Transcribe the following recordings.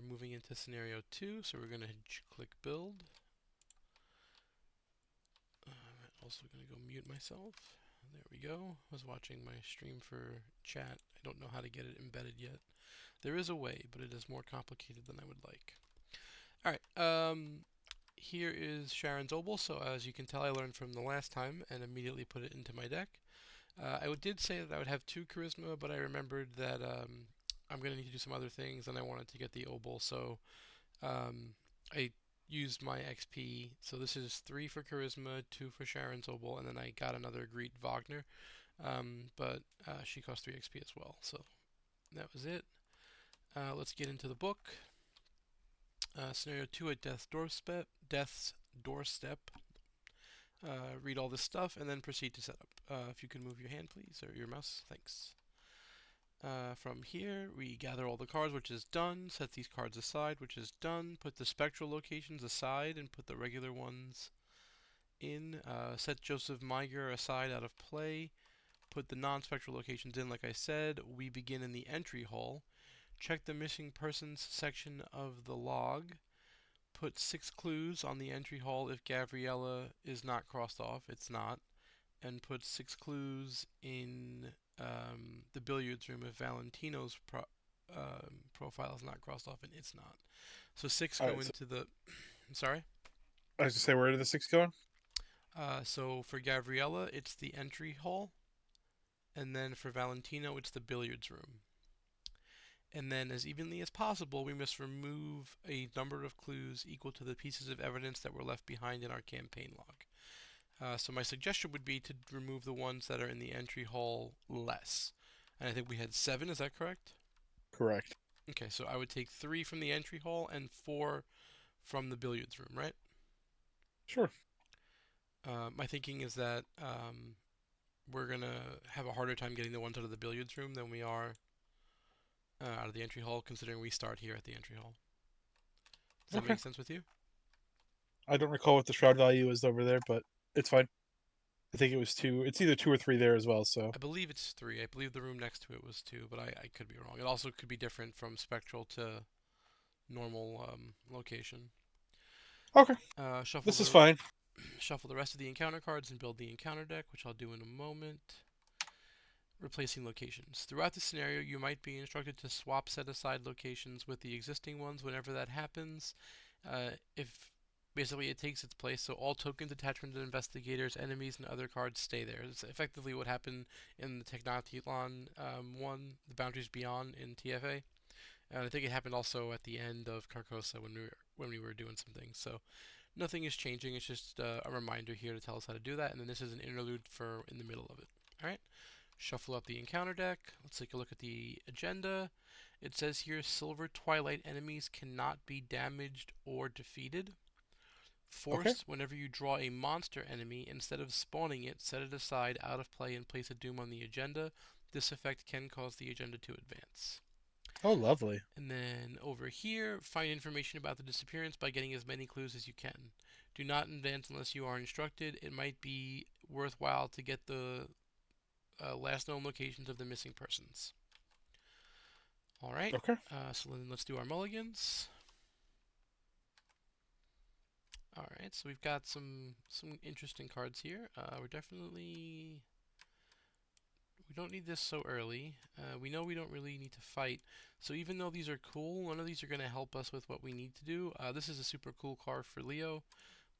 moving into scenario 2, so we're going to click build. I'm also going to go mute myself. There we go. I was watching my stream for chat. I don't know how to get it embedded yet. There is a way, but it is more complicated than I would like. Alright, here is Sharon's Obol, so as you can tell I learned from the last time and immediately put it into my deck. I did say that I would have 2 Charisma, but I remembered that I'm going to need to do some other things, and I wanted to get the Obol, so I used my XP. So this is 3 for Charisma, 2 for Sharon's Obol, and then I got another Greet Wagner, but she cost 3 XP as well, so that was it. Let's get into the book. Scenario 2 at Death's Doorstep. Read all this stuff and then proceed to setup. If you can move your hand, please, or your mouse, thanks. From here, we gather all the cards, which is done. Set these cards aside, which is done. Put the spectral locations aside and put the regular ones in. Set Joseph Meiger aside out of play. Put the non-spectral locations in, like I said. We begin in the entry hall. Check the missing persons section of the log. Put 6 clues on the entry hall if Gabriella is not crossed off. It's not. And put 6 clues in the billiards room if Valentino's profile is not crossed off, and it's not. So 6 All go right, so into the... I'm sorry? I was to say, where did the 6 going? So for Gabriella, it's the entry hall. And then for Valentino, it's the billiards room. And then, as evenly as possible, we must remove a number of clues equal to the pieces of evidence that were left behind in our campaign log. So my suggestion would be to remove the ones that are in the entry hall less. And I think we had 7, is that correct? Correct. Okay, so I would take 3 from the entry hall and 4 from the billiards room, right? Sure. My thinking is that we're going to have a harder time getting the ones out of the billiards room than we are out of the entry hall, considering we start here at the entry hall. Does that Okay. make sense with you? I don't recall what the shroud value is over there, but it's fine. I think it was 2. It's either 2 or 3 there as well, so. I believe it's 3. I believe the room next to it was 2, but I could be wrong. It also could be different from spectral to normal location. Okay. Shuffle This is the fine. shuffle the rest of the encounter cards and build the encounter deck, which I'll do in a moment. Replacing locations. Throughout the scenario, you might be instructed to swap set-aside locations with the existing ones whenever that happens. If basically it takes its place, so all tokens, attachments, investigators, enemies, and other cards stay there. It's effectively what happened in the Technatilan 1, the Boundaries Beyond in TFA. And I think it happened also at the end of Carcosa when we were doing some things. So nothing is changing. It's just a reminder here to tell us how to do that. And then this is an interlude for in the middle of it. All right. Shuffle up the encounter deck. Let's take a look at the agenda. It says here Silver Twilight enemies cannot be damaged or defeated. Okay. Force, whenever you draw a monster enemy, instead of spawning it, set it aside out of play and place a doom on the agenda. This effect can cause the agenda to advance. Oh, lovely. And then over here, find information about the disappearance by getting as many clues as you can. Do not advance unless you are instructed. It might be worthwhile to get the last known locations of the missing persons. Alright, Okay. so then let's do our mulligans. Alright, so we've got some interesting cards here. We don't need this so early. We know we don't really need to fight. So even though these are cool, none of these are going to help us with what we need to do. This is a super cool card for Leo.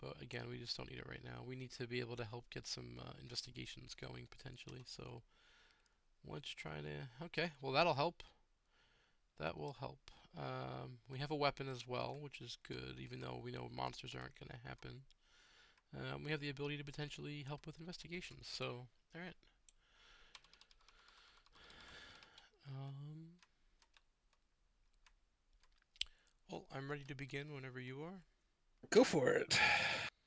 But again, we just don't need it right now. We need to be able to help get some investigations going potentially. So let's try to... Okay, well that'll help. That will help. We have a weapon as well, which is good, even though we know monsters aren't going to happen. We have the ability to potentially help with investigations. So, alright. Well, I'm ready to begin whenever you are. Go for it.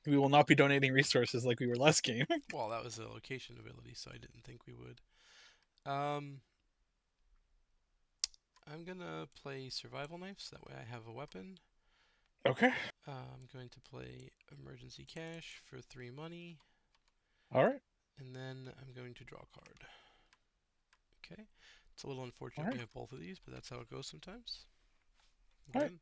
We will not be donating resources like we were last game. Well, that was a location ability, so I didn't think we would. Um, I'm gonna play survival knives. That way I have a weapon. Okay. I'm going to play emergency cash for 3 money. All right. And then I'm going to draw a card. Okay. It's a little All unfortunate we right. have both of these, but that's how it goes sometimes. All right. Good.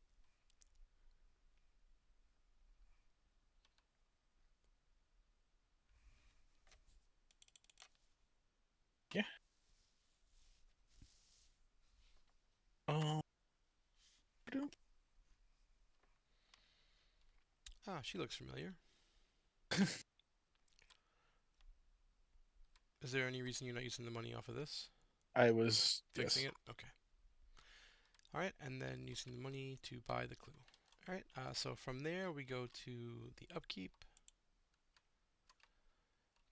Ah, she looks familiar. Is there any reason you're not using the money off of this? I was, Fixing yes. it? Okay. Alright, and then using the money to buy the clue. Alright, so from there we go to the upkeep.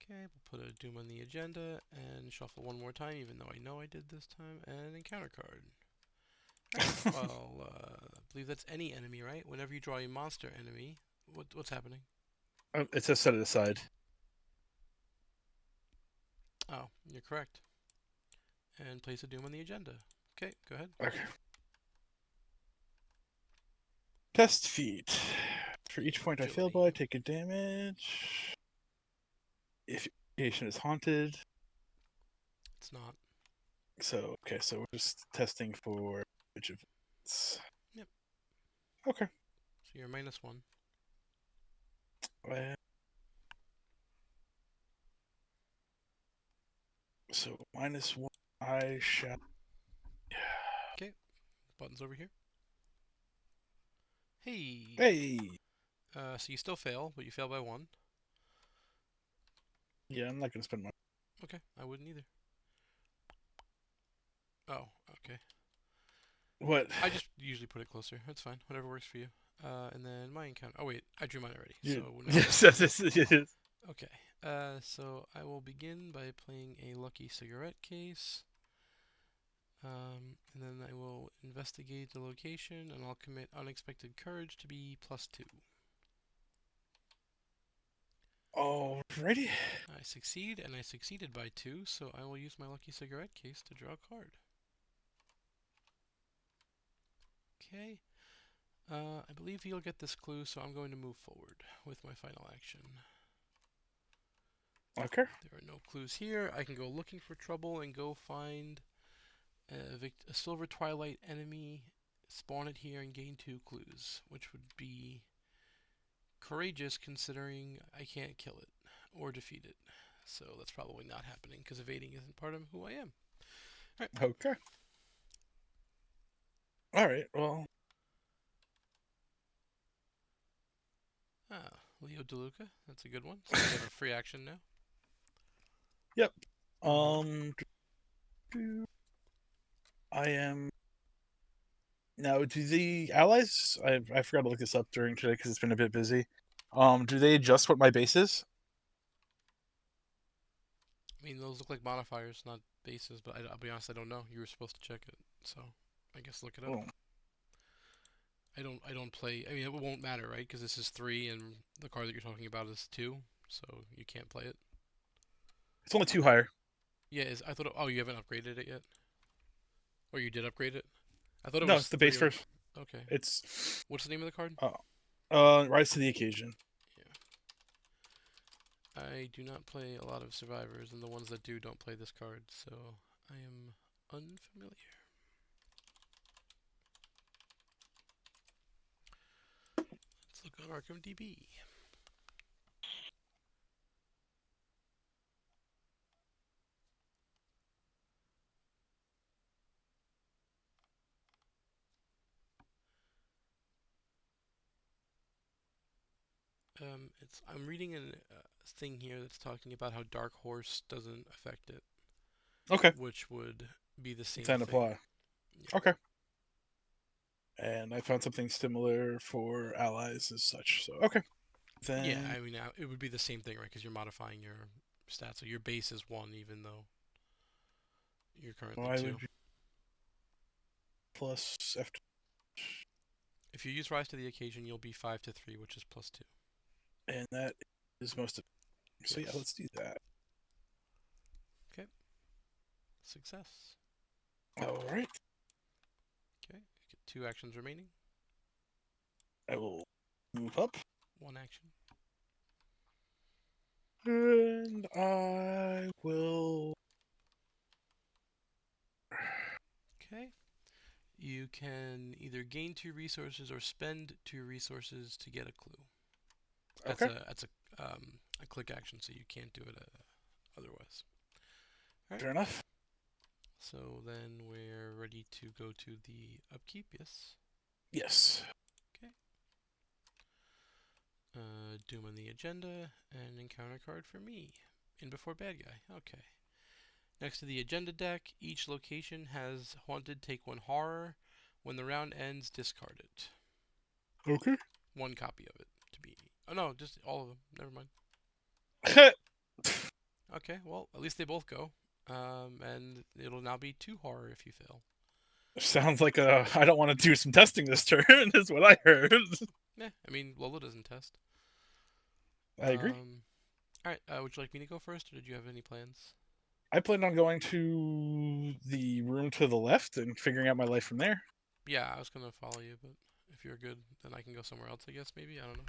Okay, we'll put a Doom on the agenda and shuffle one more time, even though I know I did this time, and encounter card. Alright, well, I believe that's any enemy, right? Whenever you draw a monster enemy, what's happening? It says set it aside. Oh, you're correct. And place a Doom on the agenda. Okay, go ahead. Okay. Test feat. For each point I fail Agility. by, take a damage. If your location is haunted. It's not. So, okay, so we're just testing for which of it's. Yep. Okay. So you're -1. So -1, I shall. Okay, button's over here. Hey! Hey! So you still fail, but you fail by 1. Yeah, I'm not going to spend money. Okay, I wouldn't either. Oh, okay. What? I just usually put it closer. That's fine. Whatever works for you. And then my encounter. Oh wait, I drew mine already. You, So now yes, yes, yes. okay. So I will begin by playing a lucky cigarette case. And then I will investigate the location, and I'll commit unexpected courage to be +2. Alrighty. I succeed, and I succeeded by 2, so I will use my lucky cigarette case to draw a card. Okay. I believe you'll get this clue, so I'm going to move forward with my final action. Okay. There are no clues here. I can go looking for trouble and go find a Silver Twilight enemy, spawn it here, and gain 2 clues, which would be courageous considering I can't kill it or defeat it. So that's probably not happening because evading isn't part of who I am. Alright. Okay. Alright, well. Leo DeLuca. That's a good one. So you have a free action now. Yep. I am. Now, do the allies? I forgot to look this up during today because it's been a bit busy. Do they adjust what my base is? I mean, those look like modifiers, not bases, but I'll be honest, I don't know. You were supposed to check it, so I guess look it up. Oh. I don't play. I mean, it won't matter, right? Because this is 3, and the card that you're talking about is 2, so you can't play it. It's only 2 higher. Yeah, I thought. Oh, you haven't upgraded it yet, or you did upgrade it? I thought it No, was it's the 3. base first. Okay. It's What's the name of the card? rise to the occasion. Yeah. I do not play a lot of survivors, and the ones that do don't play this card, so I am unfamiliar. Let's look on Arkham DB. I'm reading a thing here that's talking about how Dark Horse doesn't affect it, Okay. which would be the same Then thing. apply. Yeah. Okay. And I found something similar for allies as such. So okay. Then Yeah, I mean, it would be the same thing, right? Because you're modifying your stats. So your base is 1, even though you're currently why 2. would you plus F? If you use Rise to the Occasion, you'll be 5 to 3, which is +2. And that is most of. So Yes. yeah, let's do that. Okay. Success. All right. Okay. You get 2 actions remaining. I will move up. 1 action. And I will. Okay. You can either gain 2 resources or spend 2 resources to get a clue. Okay. That's a click action, so you can't do it otherwise. All right. Fair enough. So then we're ready to go to the upkeep. Yes. Yes. Okay. Doom on the agenda, and encounter card for me. In before bad guy. Okay. Next to the agenda deck, each location has haunted, take one horror. When the round ends, discard it. Okay. One copy of it to be. Oh no, just all of them. Never mind. Okay, well, at least they both go. And it'll now be 2 horror if you fail. Sounds like I don't want to do some testing this turn, is what I heard. Yeah, I mean, Lola doesn't test. I agree. Alright, would you like me to go first, or did you have any plans? I planned on going to the room to the left and figuring out my life from there. Yeah, I was gonna follow you, but if you're good, then I can go somewhere else, I guess, maybe? I don't know.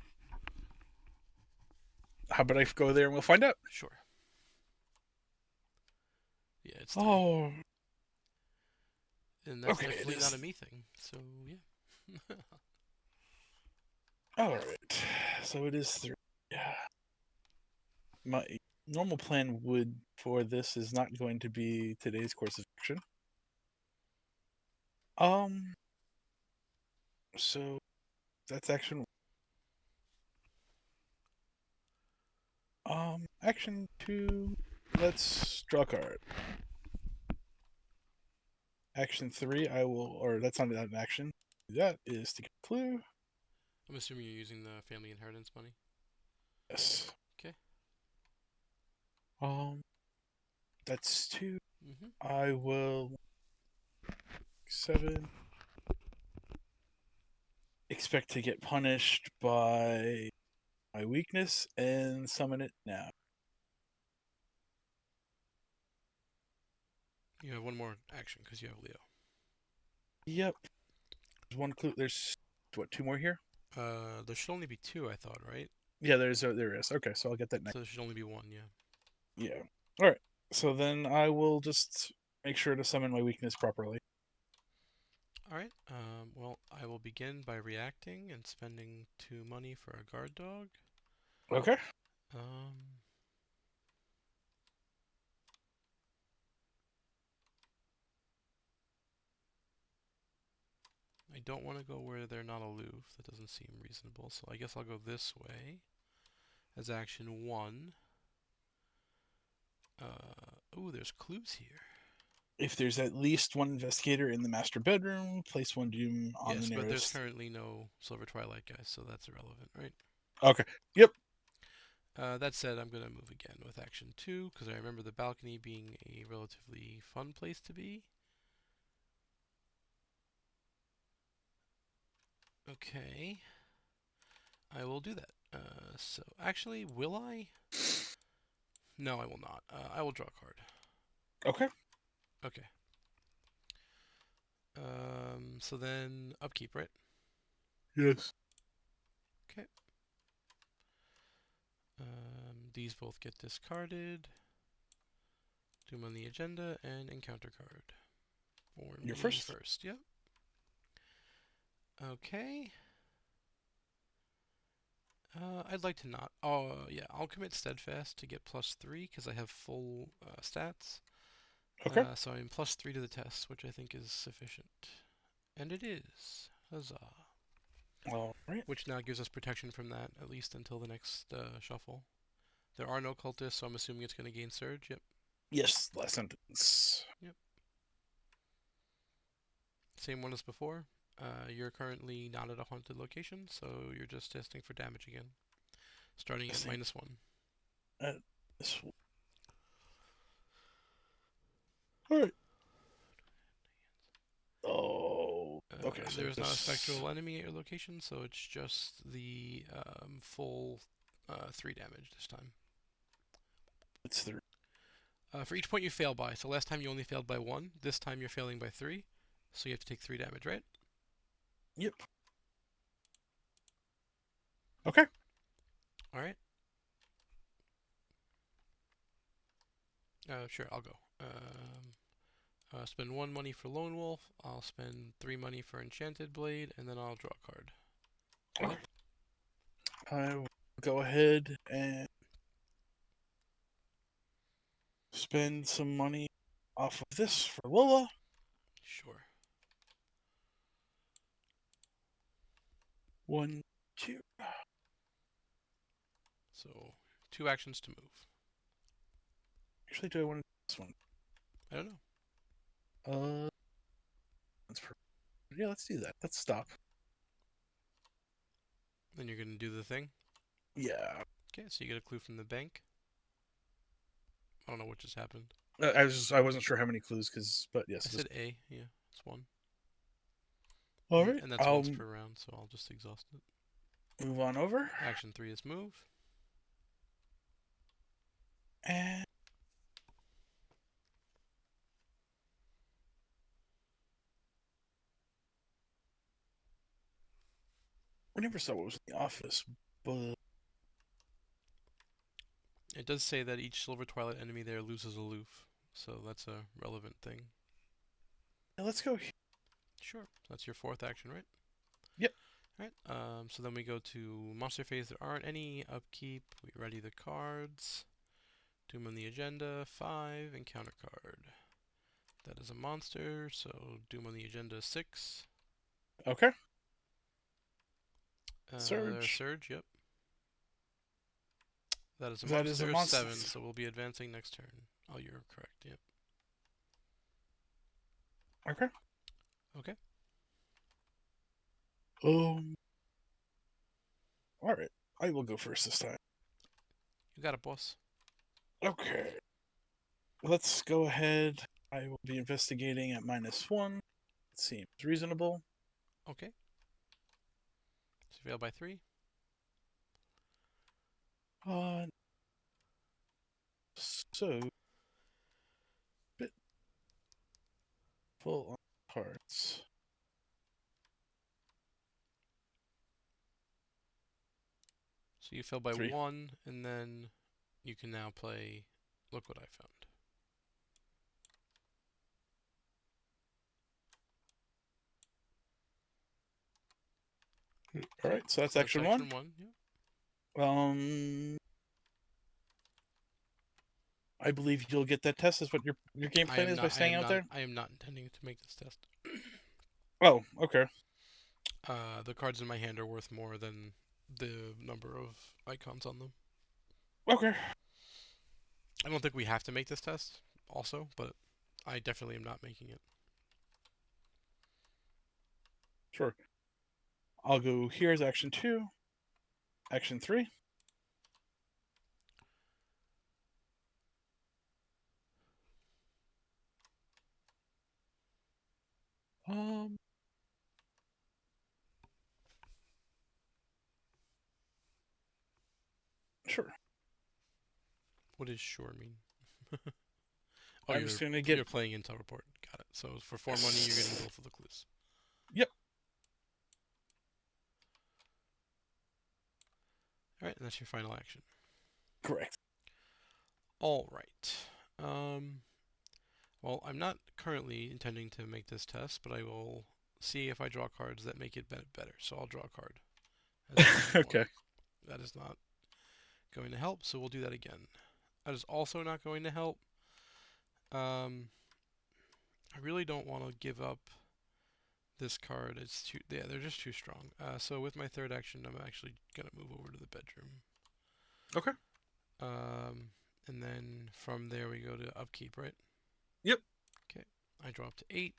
How about I go there and we'll find out? Sure. Yeah, it's time. Oh, And that's okay, it definitely not a is. me thing, so yeah. All right, so it is 3. Yeah. My normal plan would for this is not going to be today's course of action. Um, so that's action. Action 2. Let's draw a card. Action 3, I will, or that's not an action. That is to get a clue. I'm assuming you're using the family inheritance money. Yes. Okay. Um, that's 2. Mm-hmm. I will 7. Expect to get punished by my weakness and summon it now. You have one more action because you have Leo. Yep. There's one clue. There's what, 2 more here? There should only be 2, I thought, right? Yeah, there is. Okay, so I'll get that next. So there should only be 1, yeah. Yeah. All right. So then I will just make sure to summon my weakness properly. Alright, well, I will begin by reacting and spending 2 money for a guard dog. Okay. Um, I don't want to go where they're not aloof. That doesn't seem reasonable, so I guess I'll go this way as action 1. Ooh, there's clues here. If there's at least one investigator in the master bedroom, place one doom on Yes, the but there's nearest. currently no Silver Twilight guys, so that's irrelevant, right? Okay. Yep. That said, I'm going to move again with action 2, because I remember the balcony being a relatively fun place to be. Okay. I will do that. So, actually, will I? No, I will not. I will draw a card. Okay. Okay. So then, upkeep, right? Yes. Okay. These both get discarded. Doom on the agenda, and encounter card. For You're me first. first, yep. Okay. I'd like to not. Oh, yeah, I'll commit Steadfast to get +3 because I have full stats. Okay. So I'm +3 to the test, which I think is sufficient. And it is. Huzzah. All right. Which now gives us protection from that, at least until the next shuffle. There are no cultists, so I'm assuming it's going to gain Surge. Yep. Yes. Last sentence. Yep. Same one as before. You're currently not at a haunted location, so you're just testing for damage again. Starting at -1. This. All right. Oh. Okay. So There's not a this. spectral enemy at your location, so it's just the full 3 damage this time. It's 3. For each point you fail by, so last time you only failed by 1, this time you're failing by 3, so you have to take 3 damage, right? Yep. Okay. Alright. Sure, I'll go. Spend 1 money for Lone Wolf, I'll spend 3 money for Enchanted Blade, and then I'll draw a card. Okay. I will go ahead and spend some money off of this for Lola. Sure. 1, 2. So 2 actions to move. Actually, do I want to do this one? I don't know. That's perfect. Yeah, let's do that. Let's stop. Then you're gonna do the thing. Yeah. Okay, so you get a clue from the bank. I don't know what just happened. I wasn't sure how many clues, but yes, I it is. said A. Yeah, it's 1. All right. And that's I'll once per round, so I'll just exhaust it. move on over. Action 3 is move. And we never saw what was in the office, but It does say that each Silver Twilight enemy there loses aloof, so that's a relevant thing. let's go here. Sure. That's your 4th action, right? Yep. Alright, so then we go to monster phase. There aren't any. Upkeep. We ready the cards. Doom on the agenda. 5. Encounter card. That is a monster, so Doom on the agenda 6. Okay. There's Surge. Surge, yep. That is a That is a monster. monster. 7, so we'll be advancing next turn. Oh, you're correct, yep. Okay. Okay. All right. I will go first this time. You got it, boss. Okay. Let's go ahead. I will be investigating at -1. Seems reasonable. Okay. So fail by 3. So bit full on cards. So you fail by 3. 1, and then you can now play Look What I Found. All right. So that's action That's 1. action 1, yeah. I believe you'll get that test. Is what your game plan is by staying out there? I am not intending to make this test. Oh, okay. The cards in my hand are worth more than the number of icons on them. Okay. I don't think we have to make this test, also, but I definitely am not making it. Sure. I'll go here as action 2. Action 3. Um. Sure. What does sure mean? Oh, I'm just gonna get. you're playing Intel Report. Got it. So for 4 money, you're getting both of the clues. Yep. All right, and that's your final action. Correct. All right. Well, I'm not currently intending to make this test, but I will see if I draw cards that make it better. So I'll draw a card. Okay. That is not going to help, so we'll do that again. That is also not going to help. I really don't want to give up this card. It's too, yeah, they're just too strong. So with my 3rd action, I'm actually gonna move over to the bedroom. Okay. And then from there we go to upkeep, right? Yep. Okay. I drop to 8.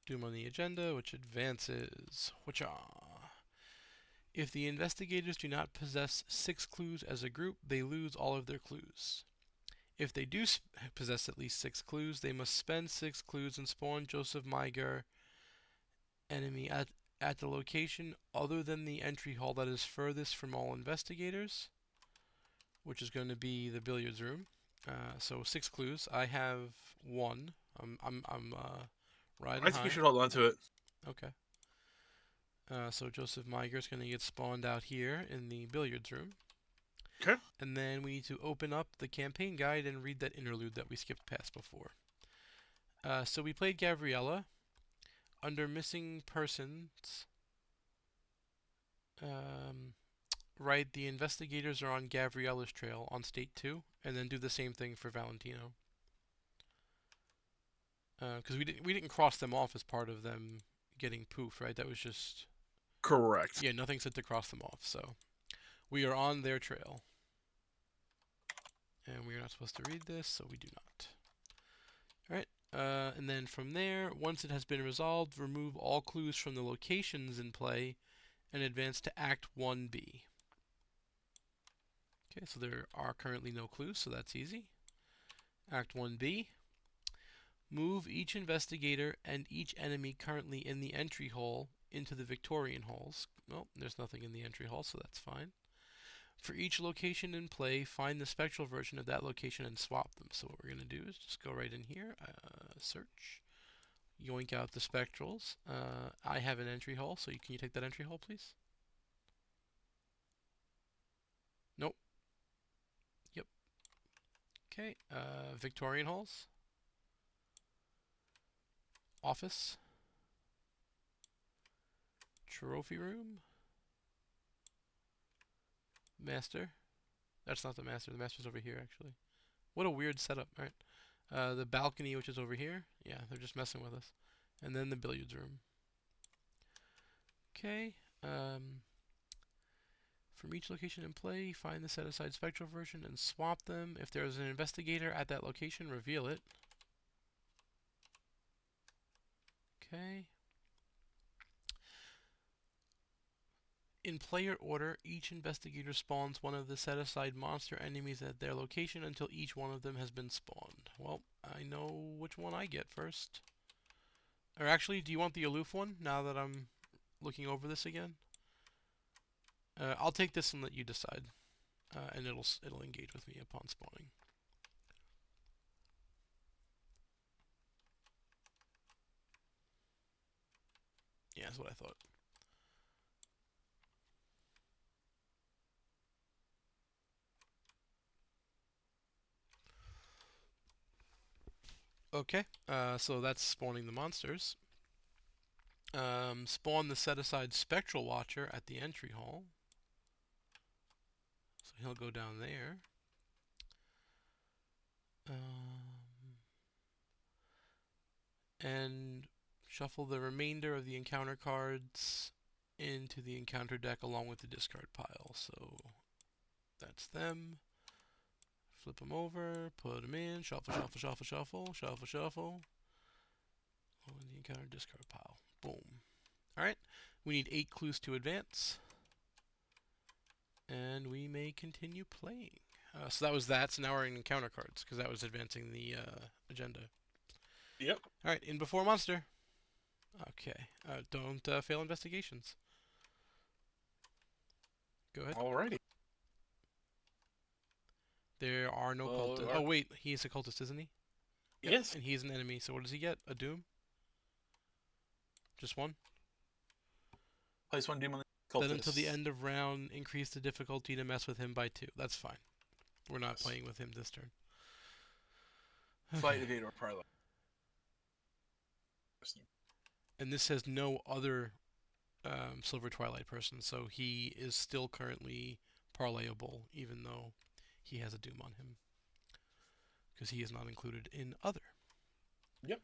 Doom on the agenda, which advances. Whatcha? If the investigators do not possess 6 clues as a group, they lose all of their clues. If they do possess at least 6 clues, they must spend 6 clues and spawn Joseph Meiger enemy at the location other than the entry hall that is furthest from all investigators, which is going to be the billiards room. So 6 clues. I have 1. I'm riding I think high. you should hold on to it. Okay. So Joseph Meiger is going to get spawned out here in the billiards room. Okay. And then we need to open up the campaign guide and read that interlude that we skipped past before. So we played Gabriella. Under missing persons, right, the investigators are on Gabriella's trail on state 2, and then do the same thing for Valentino. Because we didn't cross them off as part of them getting poofed, right? That was just Correct. yeah, nothing said to cross them off. So We are on their trail. And we are not supposed to read this, so we do not. Alright, and then from there, once it has been resolved, remove all clues from the locations in play and advance to Act 1B. Okay, so there are currently no clues, so that's easy. Act 1B. Move each investigator and each enemy currently in the entry hall into the Victorian halls. Well, there's nothing in the entry hall, so that's fine. For each location in play, find the spectral version of that location and swap them. So what we're going to do is just go right in here, search, yoink out the spectrals. I have an entry hall, so can you take that entry hall, please? Nope. Yep. Okay, Victorian halls. Office. Trophy room. Master. That's not the master. The master's over here, actually. What a weird setup. All right. The balcony, which is over here. Yeah, they're just messing with us. And then the billiards room. Okay. From each location in play, find the set-aside spectral version and swap them. If there is an investigator at that location, reveal it. Okay. In player order, each investigator spawns one of the set-aside monster enemies at their location until each one of them has been spawned. Well, I know which one I get first. Or actually, do you want the aloof one, now that I'm looking over this again? I'll take this and let you decide. And it'll engage with me upon spawning. Yeah, that's what I thought. Okay, so that's spawning the monsters. Spawn the set-aside Spectral Watcher at the entry hall. So he'll go down there. And shuffle the remainder of the encounter cards into the encounter deck along with the discard pile. So that's them. Flip them over, put them in, shuffle, shuffle, shuffle, shuffle, shuffle, shuffle. Oh, in the encounter discard pile. Boom. Alright, we need 8 clues to advance. And we may continue playing. So that was that, so now we're in encounter cards, because that was advancing the agenda. Yep. Alright, in before monster. Okay, don't fail investigations. Go ahead. Alrighty. There are no cultists. Oh wait, he is a cultist, isn't he? Yep. Yes. And he's an enemy, so what does he get? A doom? Just one? Place one doom on the cultist. Then until the end of round, increase the difficulty to mess with him by 2. That's fine. We're not playing with him this turn. Okay. Fight evade or parlay. And this has no other Silver Twilight person, so he is still currently parlayable, even though he has a doom on him. Because he is not included in other. Yep.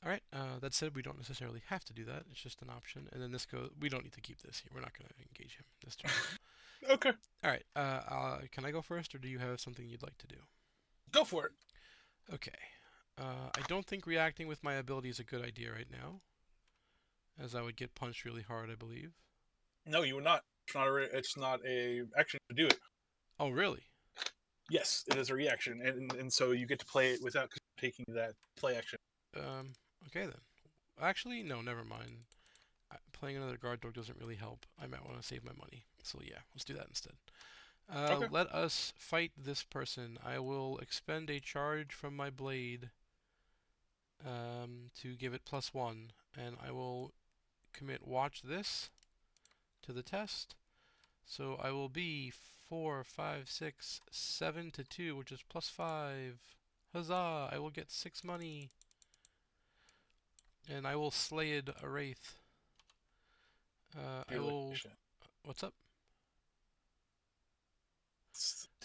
Alright, that said, we don't necessarily have to do that. It's just an option. And then this goes... We don't need to keep this here. We're not going to engage him this turn. Okay. Alright, can I go first, or do you have something you'd like to do? Go for it. Okay. I don't think reacting with my ability is a good idea right now, as I would get punched really hard, I believe. No, you would not. It's not a action to do it. Oh, really? Yes, it is a reaction, and so you get to play it without taking that play action. Okay then. Actually, no, never mind. Playing another guard dog doesn't really help. I might want to save my money. So yeah, let's do that instead. Okay. Let us fight this person. I will expend a charge from my blade to give it +1, and I will commit watch this to the test. So I will be 4, 5, 6, 7 to 2, which is +5. Huzzah! I will get 6 money. And I will Slayed a Wraith. I will... What's up?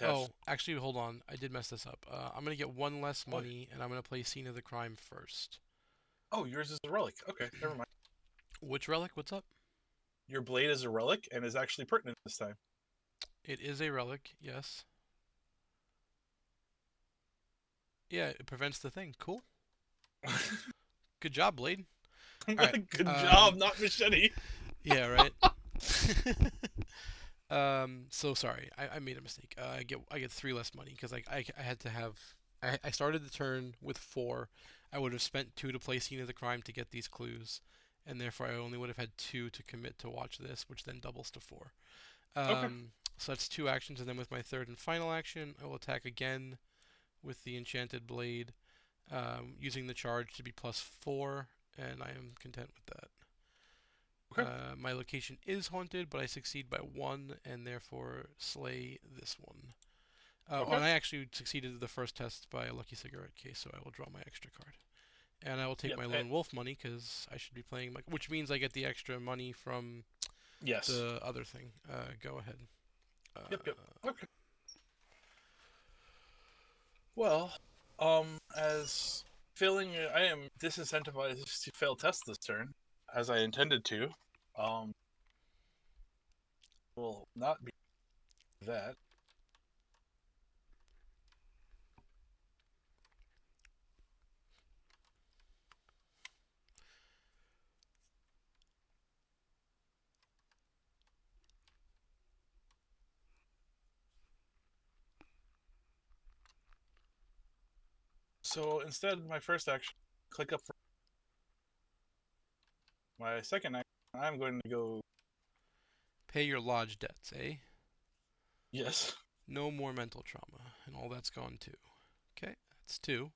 Oh, actually, hold on. I did mess this up. I'm going to get 1 less money, and I'm going to play Scene of the Crime first. Oh, yours is a relic. Okay, never mind. Which relic? What's up? Your blade is a relic and is actually pertinent this time. It is a relic, yes. Yeah, it prevents the thing. Cool. Good job, Blade. All right. Good job, not machete. Yeah, right. So sorry, I made a mistake. I get three less money because I had to have I started the turn with four. I would have spent two to play scene of the crime to get these clues, and therefore I only would have had two to commit to watch this, which then doubles to four. Okay. So that's two actions, and then with my third and final action, I will attack again with the enchanted blade, using the charge to be plus four, and I am content with that. Okay. My location is haunted, but I succeed by one, and therefore slay this one. Okay. And I actually succeeded the first test by a lucky cigarette case, so I will draw my extra card. And I will take Yep. my lone wolf money because I should be playing my, which means I get the extra money from Yes. the other thing. Go ahead. Yep. Yep. Uh, Okay. Well, as failing, I am disincentivized to fail test this turn, as I intended to. Um, will not be that. So instead, my first action, click up for my second action. I'm going to go. Pay your lodge debts, eh? Yes. No more mental trauma, and all that's gone too. Okay, that's two.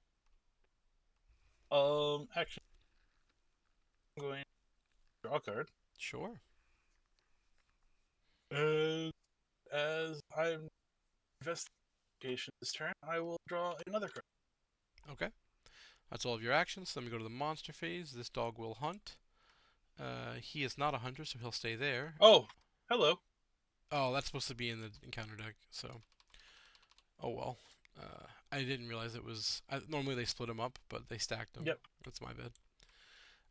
Action. I'm going to draw a card. Sure. And as I'm investigation this turn, I will draw another card. Okay. That's all of your actions. So then we go to the monster phase. This dog will hunt. He is not a hunter, so he'll stay there. Oh, hello. Oh, that's supposed to be in the encounter deck, so. Oh well. I didn't realize it was. Normally they split them up, but they stacked them. Yep. That's my bad.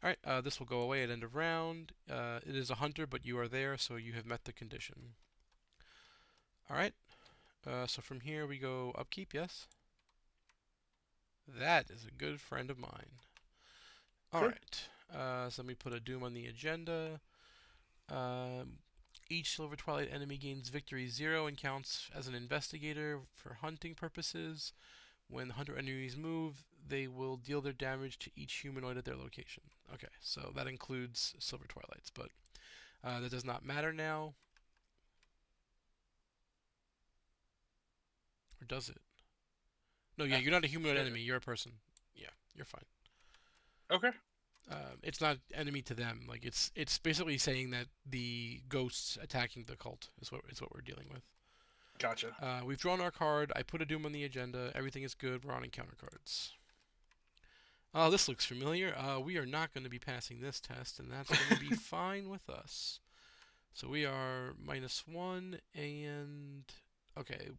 Alright, this will go away at end of round. It is a hunter, but you are there, so you have met the condition. Alright, so from here we go upkeep, yes? That is a good friend of mine. Okay. Alright, so let me put a Doom on the agenda. Each Silver Twilight enemy gains victory 0 and counts as an investigator for hunting purposes. When the hunter enemies move, they will deal their damage to each humanoid at their location. Okay, so that includes Silver Twilights, but that does not matter now. Or does it? No, yeah, you're not a humanoid enemy. You're a person. Yeah, you're fine. Okay. It's not enemy to them. Like it's basically saying that the ghosts attacking the cult is what we're dealing with. Gotcha. We've drawn our card. I put a Doom on the agenda. Everything is good. We're on encounter cards. Oh, this looks familiar. We are not going to be passing this test, and that's going to be fine with us. So we are -1, and okay,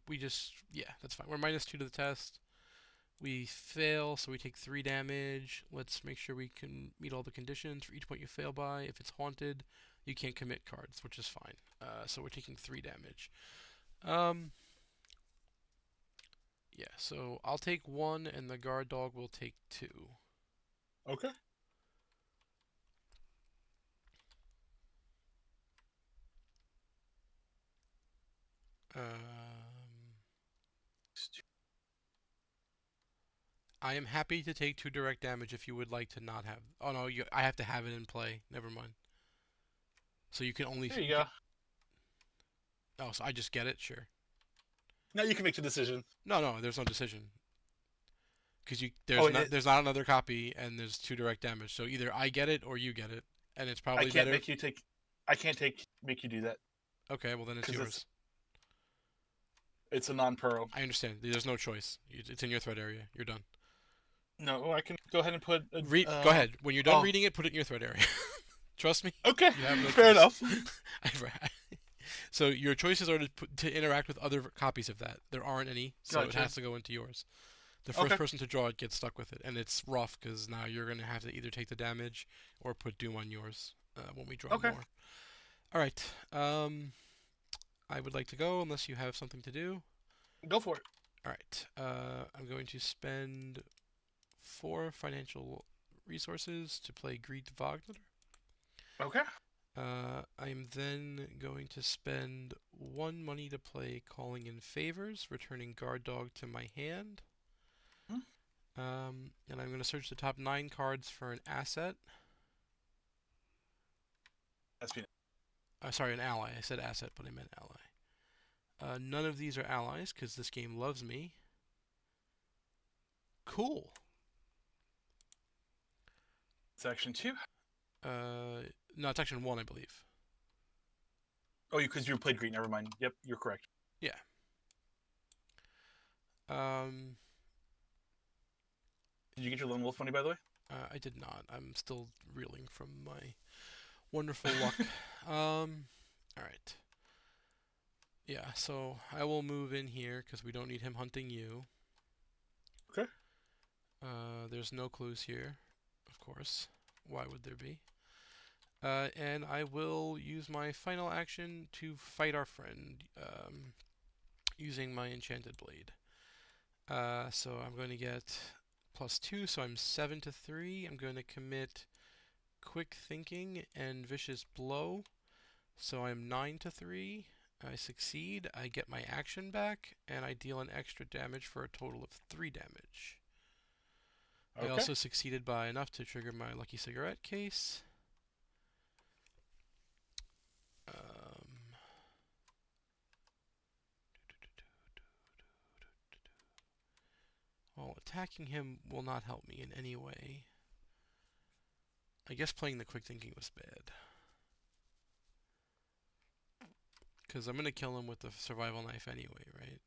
yeah, that's fine. We're -2 to the test. We fail, so we take 3 damage. Let's make sure we can meet all the conditions for each point you fail by. If it's haunted, you can't commit cards, which is fine. So we're taking 3 damage. Yeah, so I'll take 1, and the guard dog will take 2. Okay. I am happy to take 2 direct damage if you would like to not have. Oh no, I have to have it in play. Never mind. So you can only. There you go. Oh, so I just get it. Sure. Now you can make the decision. No, there's no decision because Oh, there's not another copy and there's 2 direct damage. So either I get it or you get it, and it's I probably can't better. make you take. I can't make you do that. Okay, well then it's 'Cause yours. It's a non-pearl. I understand. There's no choice. It's in your threat area. You're done. No, I can go ahead and put. Go ahead. When you're done reading it, put it in your threat area. Trust me. Okay. You have no Fair choice. enough. So your choices are to interact with other copies of that. There aren't any, so it Gotcha. has to go into yours. The first Okay. person to draw it gets stuck with it, and it's rough because now you're gonna have to either take the damage or put Doom on yours when we draw Okay. more. All right. I would like to go unless you have something to do. Go for it. All right. I'm going to spend 4 financial resources to play Greet Wagner. Okay. I'm then going to spend 1 money to play Calling in Favors, returning Guard Dog to my hand. Hmm. And I'm going to search the top 9 cards for an asset. That's been Sorry, an ally. I said asset, but I meant ally. None of these are allies because this game loves me. Cool. section 2. No, it's action 1, I believe. Oh, because you played green. Never mind. Yep, you're correct. Yeah. Um, Did you get your lone wolf money, by the way? I did not. I'm still reeling from my wonderful luck. All right. Yeah, so I will move in here because we don't need him hunting you. Okay. There's no clues here, of course. Why would there be? And I will use my final action to fight our friend using my enchanted blade. So I'm going to get +2, so I'm 7 to 3. I'm going to commit quick thinking and vicious blow, so I'm 9 to 3. I succeed, I get my action back, and I deal an extra damage for a total of 3 damage. I Okay. also succeeded by enough to trigger my lucky cigarette case. Well, attacking him will not help me in any way. I guess playing the quick thinking was bad. Because I'm going to kill him with the survival knife anyway, right?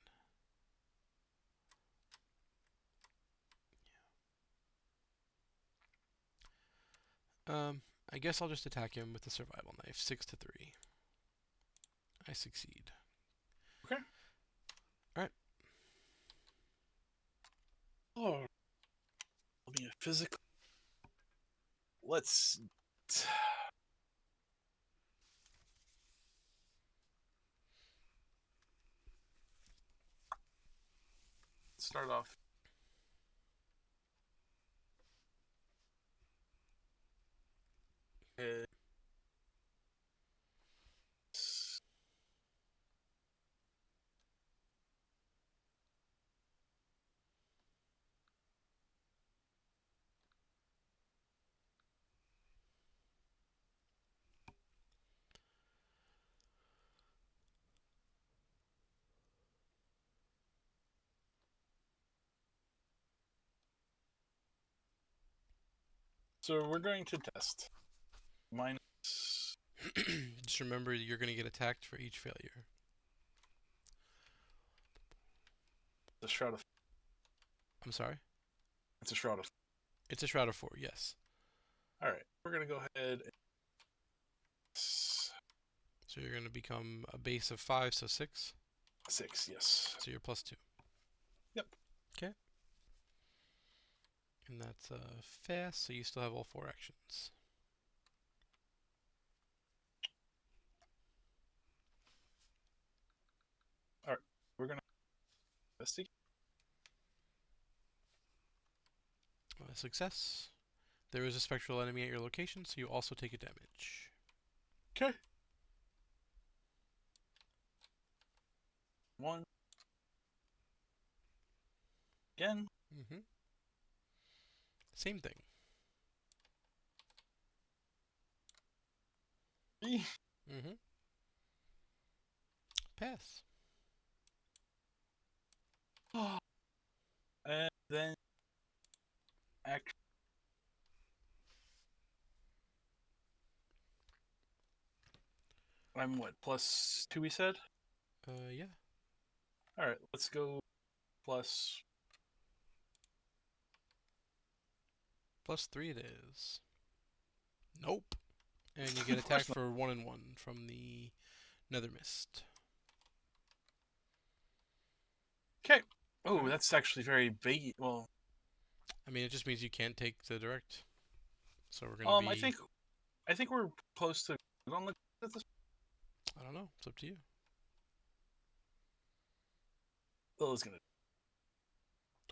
I guess I'll just attack him with the survival knife. 6 to 3. I succeed. Okay. Alright. Oh, let me physically. Let's start off. So we're going to test minus Just remember you're going to get attacked for each failure. the shroud of. I'm sorry? It's a shroud of. It's a Shroud of 4, yes. All right, we're gonna go ahead. So you're going to become a base of 5, so 6. 6, yes. So you're +2. Yep. Okay. And that's fast, so you still have all 4 actions. All right, we're gonna investigate. Success. There is a spectral enemy at your location, so you also take a damage. Okay. 1 again. Mm-hmm. Same thing. 3. Mm-hmm. Pass. And then act. I'm what, +2 we said? Yeah. Alright, let's go plus. +3 it is. Nope. And you get Of course attacked not. for 1 and 1 from the Nether Mist. Okay. Oh, Alright. that's actually very big. Well, I mean, it just means you can't take the direct. So we're gonna I be. think we're close to on the at this. I don't know. It's up to you. Lila's gonna.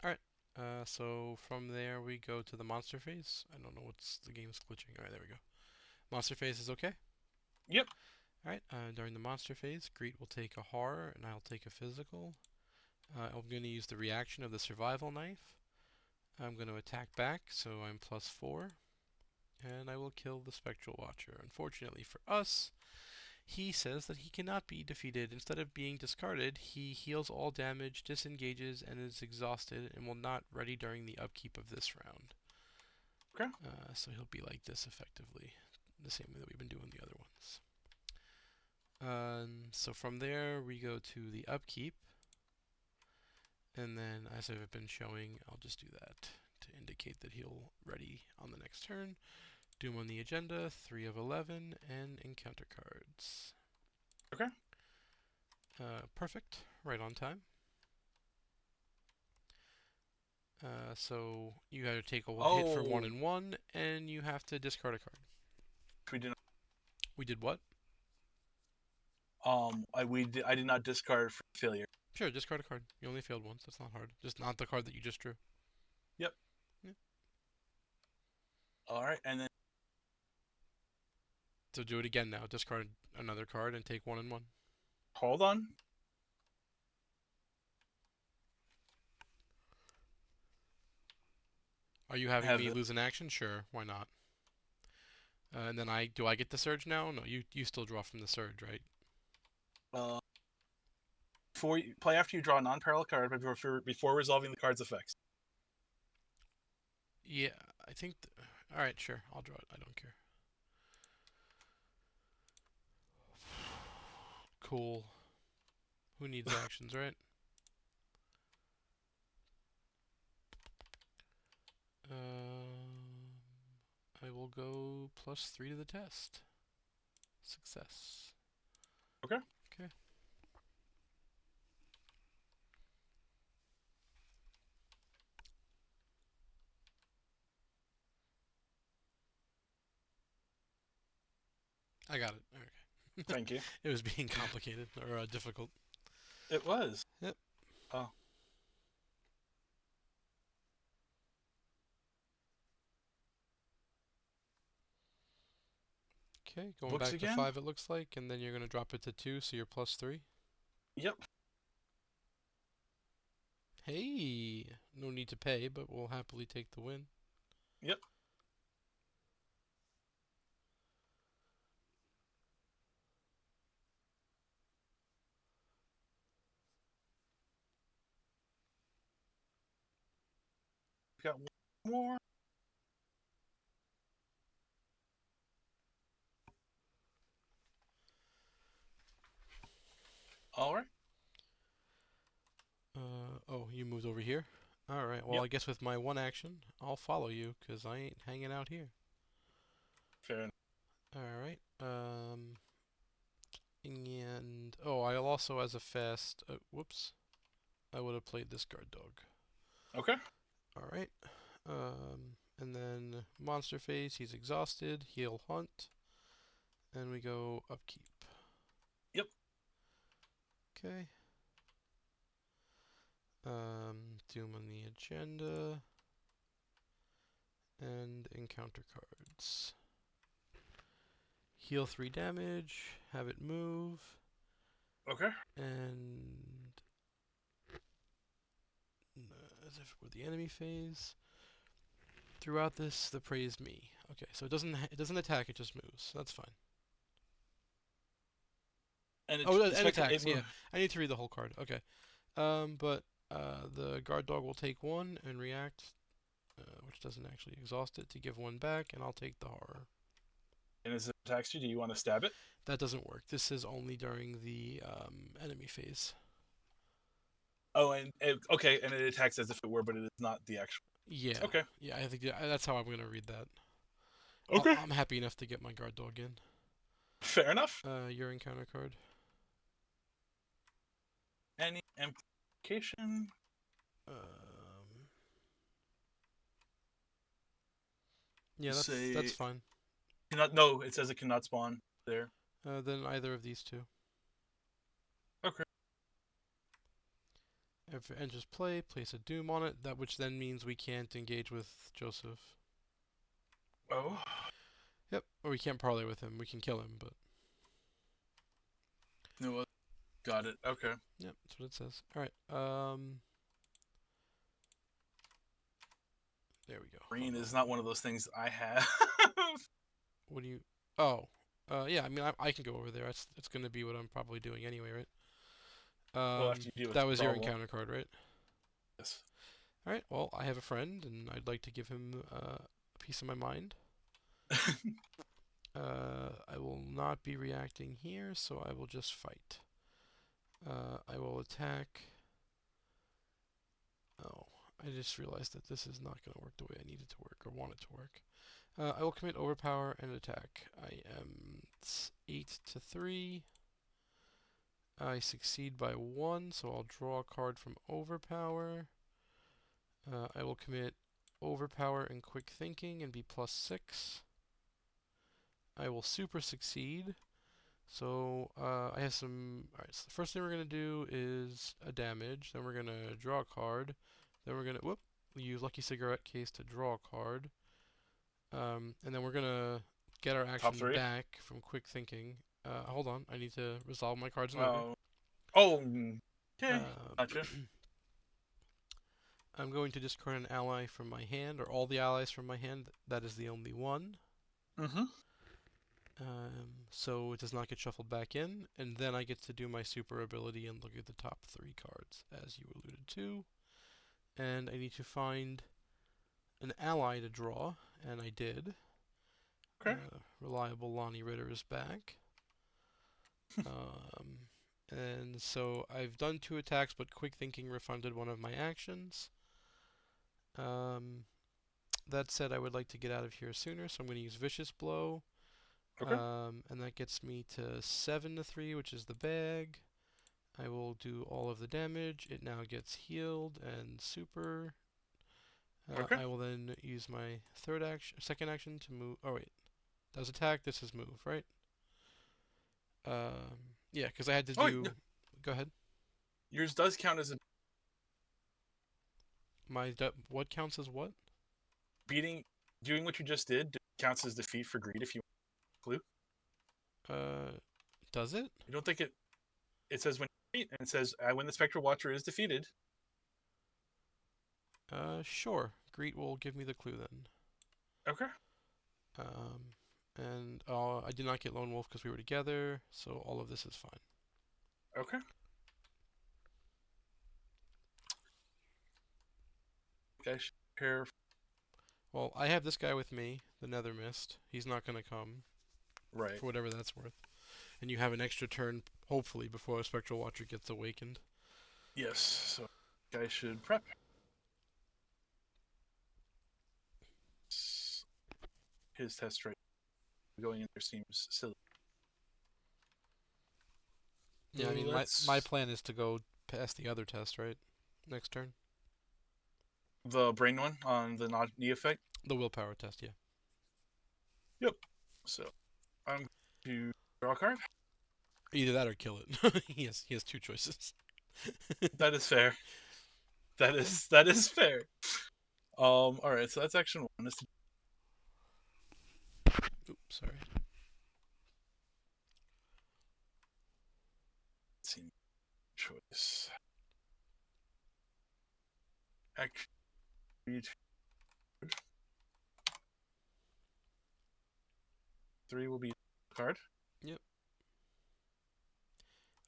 Alright. So from there we go to the monster phase. I don't know what's the game's glitching. Alright, there we go. Monster phase is okay? Yep. Alright, during the monster phase, Greet will take a horror and I'll take a physical. I'm going to use the reaction of the survival knife. I'm going to attack back, so I'm +4. And I will kill the Spectral Watcher. Unfortunately for us, he says that he cannot be defeated. Instead of being discarded, he heals all damage, disengages, and is exhausted, and will not ready during the upkeep of this round. Okay. So he'll be like this effectively, the same way that we've been doing the other ones. So from there, we go to the upkeep. And then, as I've been showing, I'll just do that to indicate that he'll ready on the next turn. Doom on the agenda, 3 of 11, and encounter cards. Okay. Perfect. Right on time. So you either take a hit for 1 and 1, and you have to discard a card. We did. We did what? I did not discard for failure. Sure, discard a card. You only failed once. That's not hard. Just not the card that you just drew. Yep. Yeah. All right, and then So do it again now. Discard another card and take 1 and 1. hold on. Are you having me lose an action? Sure, why not? And then do I get the surge now? No, you still draw from the surge, right? Before you play after you draw a non-parallel card before resolving the card's effects. Yeah, I think. All right, sure, I'll draw it. I don't care. Cool. Who needs actions, right? I will go +3 to the test. Success. Okay. Okay. I got it. Okay. Thank you. It was being complicated or difficult. It was. Yep. Oh. Okay, going Books back again? to 5 it looks like, and then you're going to drop it to 2, so you're +3. Yep. Hey, no need to pay, but we'll happily take the win. Yep. Got one more. All right. Oh, you moved over here? Alright, well, Yep. I guess with my one action, I'll follow you, because I ain't hanging out here. Fair enough. Alright, and... Oh, I'll also, as a fast... whoops. I would have played this guard dog. Okay. Alright, and then monster phase, he's exhausted, he'll hunt, and we go upkeep. Yep. Okay. Doom on the agenda, and encounter cards. Heal 3 damage, have it move, Okay. and as if it were the enemy phase. Throughout this, the prey is me. Okay, so it doesn't attack, it just moves. So that's fine. And it, Oh, and attacks. it Yeah, I need to read the whole card. Okay, but the guard dog will take 1 and react, which doesn't actually exhaust it, to give 1 back, and I'll take the horror. And as it attacks you, do you want to stab it? That doesn't work. This is only during the enemy phase. Oh, and okay, and it attacks as if it were, but it is not the actual. Yeah. Okay. Yeah, I think that's how I'm gonna read that. Okay. I'm happy enough to get my guard dog in. Fair enough. Your encounter card. Any implication? Yeah, that's fine. No, it says it cannot spawn there. Then either of these two. Okay. If it enters play, place a doom on it. That which then means we can't engage with Joseph. Oh. Yep, or we can't parlay with him. We can kill him, but No, got it. Okay. yep, that's what it says. All right. There we go. Green is not one of those things I have. What do you? Oh, yeah. I mean, I can go over there. It's gonna be what I'm probably doing anyway, right? Well, after you deal with That the was your problem. encounter card, right? Yes. All right. Well, I have a friend, and I'd like to give him a piece of my mind. I will not be reacting here, so I will just fight. I will attack. Oh, I just realized that this is not going to work the way I need it to work or want it to work. I will commit overpower and attack. I am 8 to 3. I succeed by 1, so I'll draw a card from overpower. I will commit overpower and quick thinking and be +6. I will super succeed. So I have some. Alright, so the first thing we're going to do is a damage. Then we're going to draw a card. Then we're going to, use Lucky Cigarette Case to draw a card. And then we're going to get our Top action 3. back from quick thinking. Hold on, I need to resolve my cards in order. Oh, okay. Gotcha. I'm going to discard an ally from my hand, or all the allies from my hand. That is the only one. Mm-hmm. So it does not get shuffled back in, and then I get to do my super ability and look at the top 3 cards, as you alluded to. And I need to find an ally to draw, and I did. Okay. Reliable Lonnie Ritter is back. And so I've done 2 attacks, but quick thinking refunded one of my actions. That said, I would like to get out of here sooner, so I'm going to use Vicious Blow. Okay. And that gets me to 7 to 3, which is the bag. I will do all of the damage. It now gets healed and super. Okay. I will then use my second action to move. Oh wait, that was attack. This is move, right? Yeah, because I had to do. Yeah. Go ahead. Yours does count as a What counts as what? beating. Doing what you just did counts as defeat for greed. If you clue. Does it? You don't think it? It says when you defeat, and it says when the Spectral Watcher is defeated. Sure. Greet will give me the clue then. Okay. And I did not get Lone Wolf because we were together, so all of this is fine. Okay. Okay. Prepare. Well, I have this guy with me, the Nether Mist. He's not gonna come, Right. for whatever that's worth. And you have an extra turn, hopefully, before a Spectral Watcher gets awakened. Yes. So, guy should prep. His test rate going in there seems silly. Yeah, I mean, my plan is to go past the other test, right? Next turn. The brain one on the knee effect. The willpower test, yeah. Yep. So I'm going to draw a card. Either that or kill it. he has 2 choices. That is fair. That is fair. All right. So that's action 1. Oops, sorry. Let's see. Choice. Action. 3 will be card. Yep.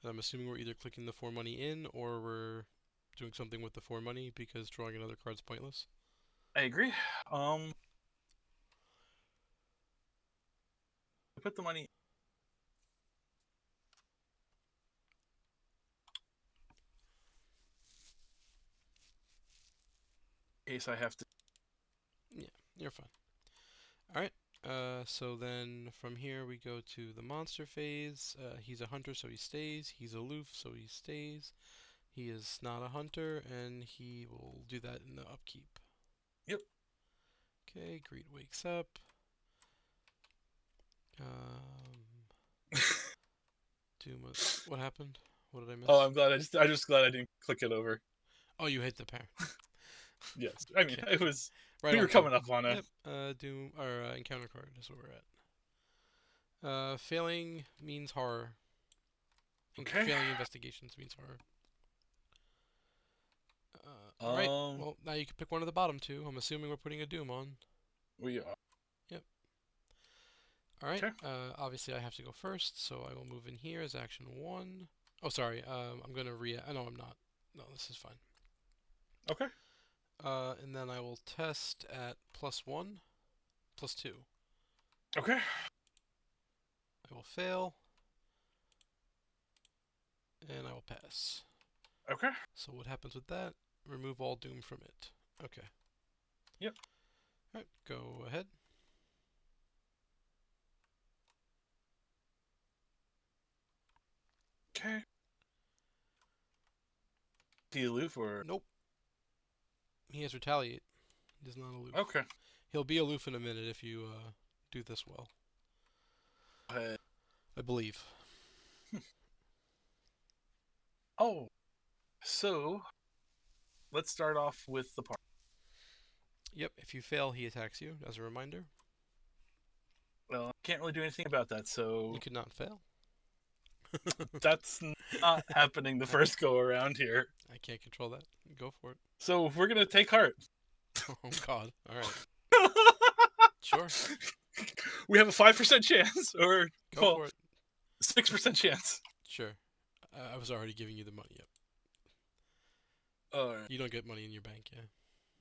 And I'm assuming we're either clicking the 4 money in or we're doing something with the 4 money because drawing another card's pointless. I agree. Put the money. In case I have to. Yeah, you're fine. Alright, so then from here we go to the monster phase. He's a hunter, so he stays. He's aloof, so he stays. He is not a hunter, and he will do that in the upkeep. Yep. Okay, Greed wakes up. What happened? What did I miss? Oh, I'm glad. I just glad I didn't click it over. Oh, you hit the parent. Yes. I mean, Okay. it was. Right We on were cue. coming up on it. Yep. Doom or encounter card is where we're at. Failing means horror. Okay. Failing investigations means horror. All right. Um, Well, now you can pick one of the bottom two. I'm assuming we're putting a Doom on. we are. Yep. All right. Okay. Obviously, I have to go first, so I will move in here as action one. Oh, sorry. I'm gonna No, I'm not. No, this is fine. Okay. And then I will test at +1, +2. Okay. I will fail, and I will pass. Okay. So what happens with that? Remove all Doom from it. Okay. Yep. All right. Go ahead. Okay. Do you aloof or? Nope. He has retaliate. He does not aloof. Okay. He'll be aloof in a minute if you do this well. I believe. Oh, so let's start off with the part. Yep. If you fail, he attacks you. As a reminder, Well, I can't really do anything about that, so you could not fail. that's not happening the first go around here. I can't control that. Go for it. So we're gonna take heart. Oh God. All right. Sure. We have a 5% chance, or Go well, for it. 6% chance. Sure. I was already giving you the money. Yep. All right. You don't get money in your bank. Yeah.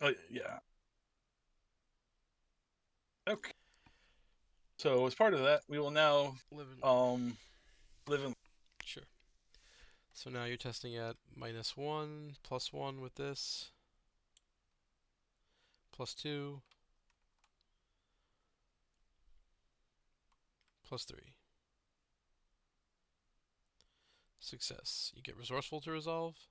Oh yeah. Okay. So as part of that, we will now Living. live in. Sure. So now you're testing at -1, +1 with this, +2, +3. Success. You get resourceful to resolve.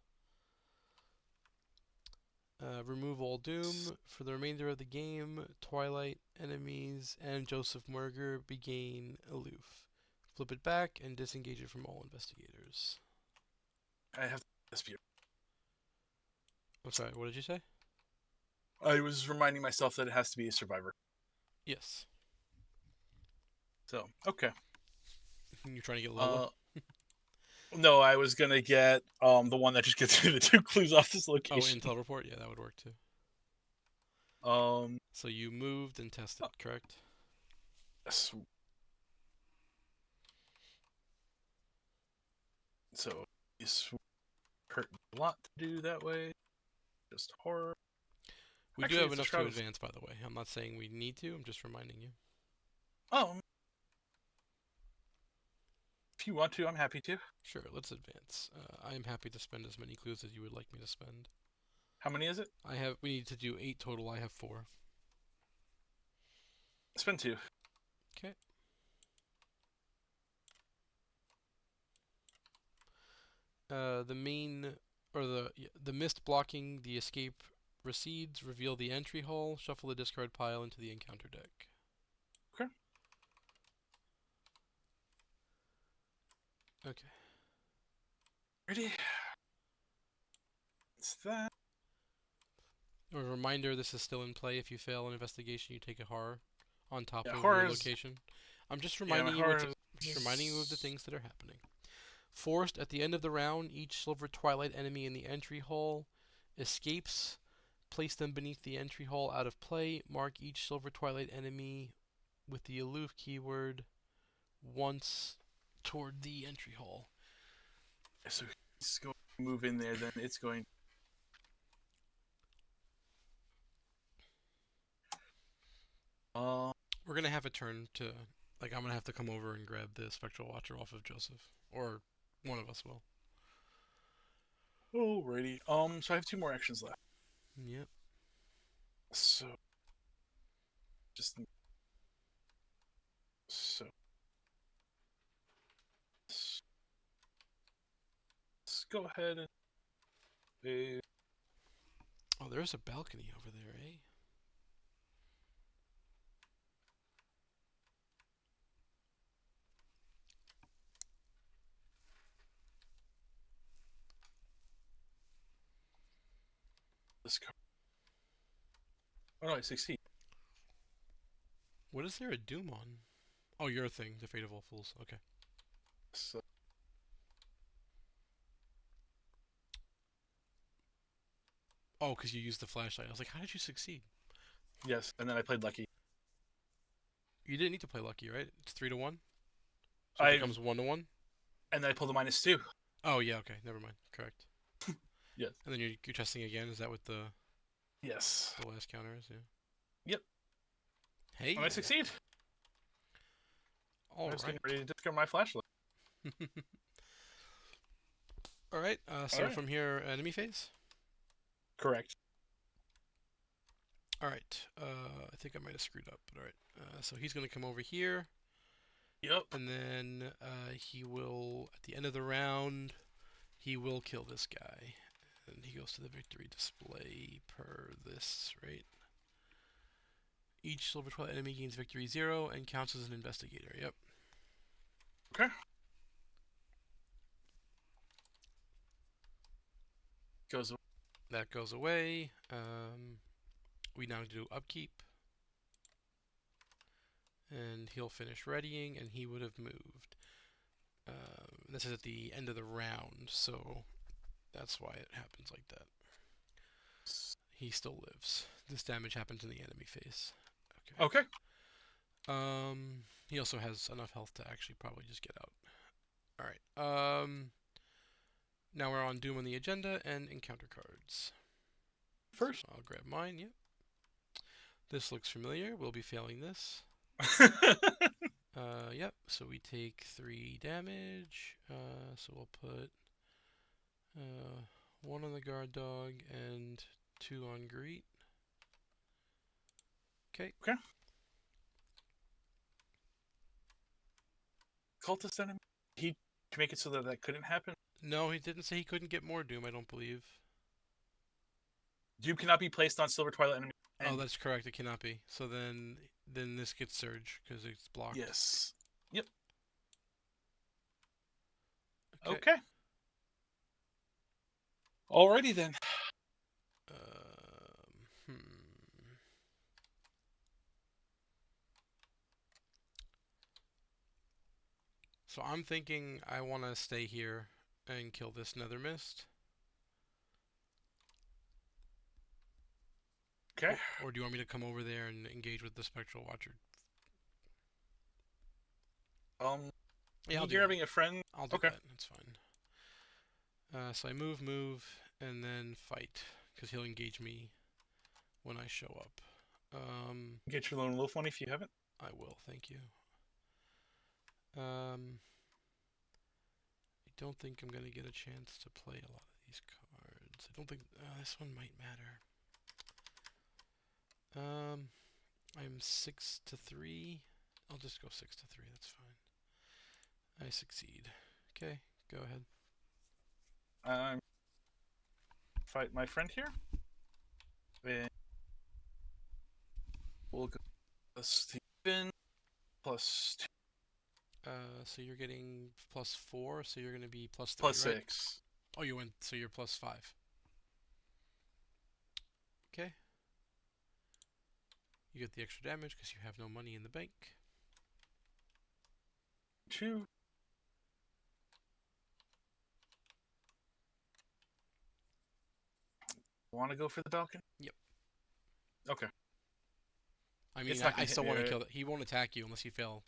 Remove all Doom. For the remainder of the game, Twilight, enemies, and Joseph Murger begain aloof. Flip it back and disengage it from all investigators. I have to dispute. I'm sorry, what did you say? I was reminding myself that it has to be a survivor. Yes. So okay. You're trying to get Lola? No, I was gonna get the one that just gets me the 2 clues off this Oh, location. intel report? Yeah, that would work too. Um, So you moved and tested, correct? yes. So this hurt a lot to do that way. Just horror. We do Actually, have it's a enough to shroud of. advance, by the way. I'm not saying we need to, I'm just reminding you. Oh, if you want to, I'm happy to. Sure, let's advance. I am happy to spend as many clues as you would like me to spend. How many is it? We need to do 8 total, I have 4. Spend 2. Okay. The main, or the mist blocking the escape recedes, reveal the entry hall, shuffle the discard pile into the encounter deck. Okay. Okay. Ready? It's that. A reminder, this is still in play. If you fail an investigation, you take a horror on top Yeah, of horror your is. location. I'm just Yeah, reminding you horror just reminding you of the things that are happening. Forced at the end of the round, each Silver Twilight enemy in the entry hall escapes. Place them beneath the entry hall out of play. Mark each Silver Twilight enemy with the aloof keyword once toward the entry hall. So he's going to move in there, then it's going. We're gonna have a turn to I'm gonna have to come over and grab the Spectral Watcher off of Joseph, or one of us will. Alrighty. So I have 2 more actions left. Yep. So just so let's go ahead and Oh, there's a balcony over there, eh? this card. Oh no, I succeed. What is there a Doom on? Oh, your thing, the Fate of All Fools. Okay. So, Oh, because you used the flashlight. I was like, how did you succeed? yes, and then I played lucky. You didn't need to play lucky, right? It's 3-1, so it I becomes 1-1. and then I pulled a -2. Oh yeah, okay, never mind. Correct. Yes. And then you're testing again. Is that what the Yes. last counter is? Yeah. Yep. Hey. And I succeed. All I was right. getting ready to discard my flashlight. All right. So All right. from here, enemy phase. Correct. All right. I think I might have screwed up, but all right. So he's gonna come over here, Yep. and then he will, at the end of the round, he will kill this guy, and he goes to the victory display per this, right? Each Silver Twilight enemy gains victory 0 and counts as an investigator. Yep. Okay. Goes. That goes away. We now do upkeep. And he'll finish readying, and he would have moved. This is at the end of the round, so that's why it happens like that. He still lives. This damage happens in the enemy phase. Okay. He also has enough health to actually probably just get out. Alright. Now we're on Doom on the agenda and encounter cards. First. So I'll grab mine, yep. This looks familiar. We'll be failing this. Yep, so we take 3 damage. So we'll put 1 on the guard dog and 2 on Greet. Okay. Okay. Cultist enemy. He to make it so that that couldn't happen. No, he didn't say he couldn't get more Doom, I don't believe. Doom cannot be placed on Silver Twilight enemy. Oh, that's correct. It cannot be. So then this gets Surge because it's blocked. Yes. Yep. Okay. Okay. Alrighty then. Hmm. So I'm thinking I want to stay here and kill this Nether Mist. Okay. Or do you want me to come over there and engage with the Spectral Watcher? Yeah, I'll do you're that. having a friend. I'll do Okay. that. That's fine. So I move, and then fight, because he'll engage me when I show up. Get your lone wolf one if you haven't. I will, thank you. I don't think I'm gonna get a chance to play a lot of these cards. I don't think this one might matter. I'm 6-3. I'll just go 6-3. That's fine. I succeed. Okay, go ahead. Fight my friend here. And we'll go Stephen +2. So you're getting +4, so you're gonna be +3, +6. right? Oh, you went, so you're +5. Okay. You get the extra damage because you have no money in the bank. 2. Want to go for the balcony? Yep. Okay. I mean, not I gonna still hit want me, to right? kill it. He won't attack you unless you fail.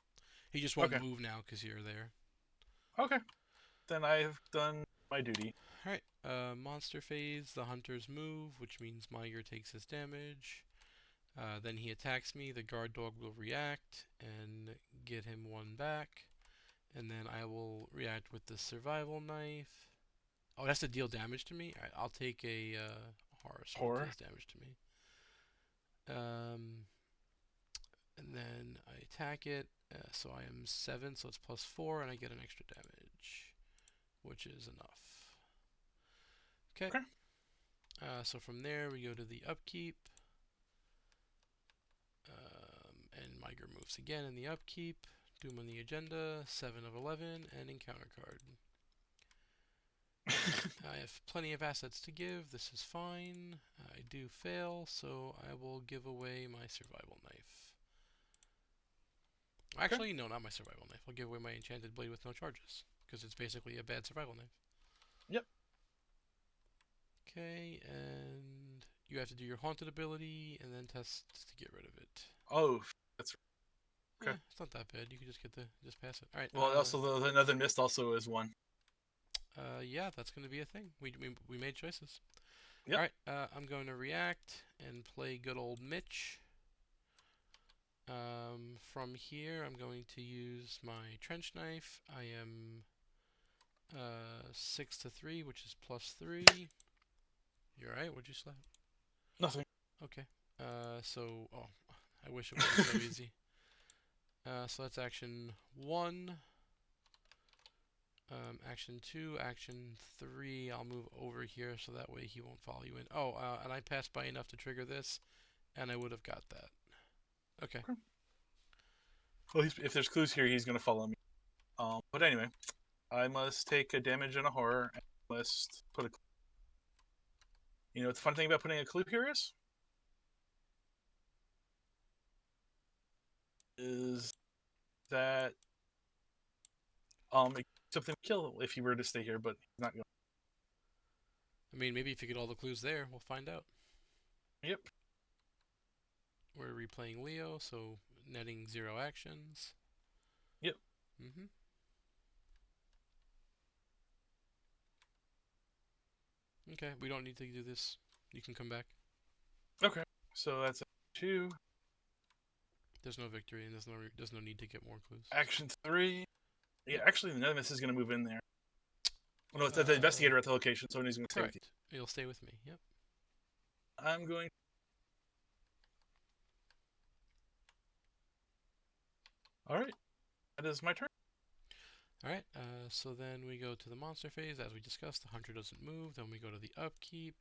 He just won't Okay. move now because you're there. Okay. Then I've done my duty. Alright, monster phase, the hunters move, which means Miger takes his damage. Then he attacks me, the guard dog will react and get him 1 back. And then I will react with the survival knife. Oh, it has to deal damage to me? Alright, I'll take a horror, so it deals damage to me. And then I attack it, so I am 7, so it's +4, and I get an extra damage, which is enough. Okay. So from there we go to the upkeep, and Miger moves again in the upkeep. Doom on the agenda, 7 of 11, and encounter card. I have plenty of assets to give. This is fine. I do fail, so I will give away my survival knife. Okay. Actually, no, not my survival knife. I'll give away my enchanted blade with no charges, because it's basically a bad survival knife. Yep. Okay, and you have to do your haunted ability and then test to get rid of it. Oh, that's okay. It's not that bad. You can just pass it. All right. Well, also another mist also is one. Yeah, that's going to be a thing. We made choices. All Yep. right. I'm going to react and play good old Mitch. From here, I'm going to use my trench knife. I am 6 to 3, which is +3. You're right. What'd you slap? Nothing. Okay. Oh, I wish it wasn't so easy. So that's action 1. Action 2, action 3. I'll move over here so that way he won't follow you in. Oh, and I passed by enough to trigger this, and I would have got that. Okay. Well, if there's clues here, he's gonna follow me. But anyway, I must take a damage and a horror, and must put a. You know what the fun thing about putting a clue here is that it, something to kill if he were to stay here, but he's not going. I mean, maybe if you get all the clues there, we'll find out. Yep. We're replaying Leo, so netting 0 actions. Yep. Mm-hmm. Okay, we don't need to do this. You can come back. Okay. So that's 2. There's no victory, and there's no need to get more clues. Action 3. Yeah, Yep. actually, the Nemesis is going to move in there. Oh, no, it's the investigator at the location, so he's going to stay with you. Correct. You'll stay with me. Yep. I'm going. All right. That is my turn. Alright, so then we go to the monster phase. As we discussed, the hunter doesn't move. Then we go to the upkeep.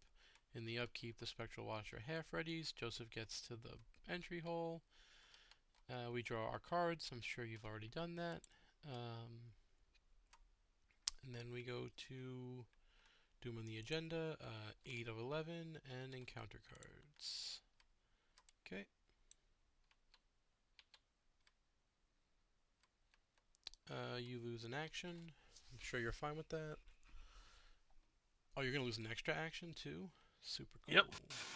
In the upkeep, the Spectral Watcher half readies. Joseph gets to the entry hole. We draw our cards. I'm sure you've already done that. And then we go to Doom on the agenda, 8 of 11, and encounter cards. Okay. You lose an action. I'm sure you're fine with that. Oh, you're going to lose an extra action too? Super cool. Yep.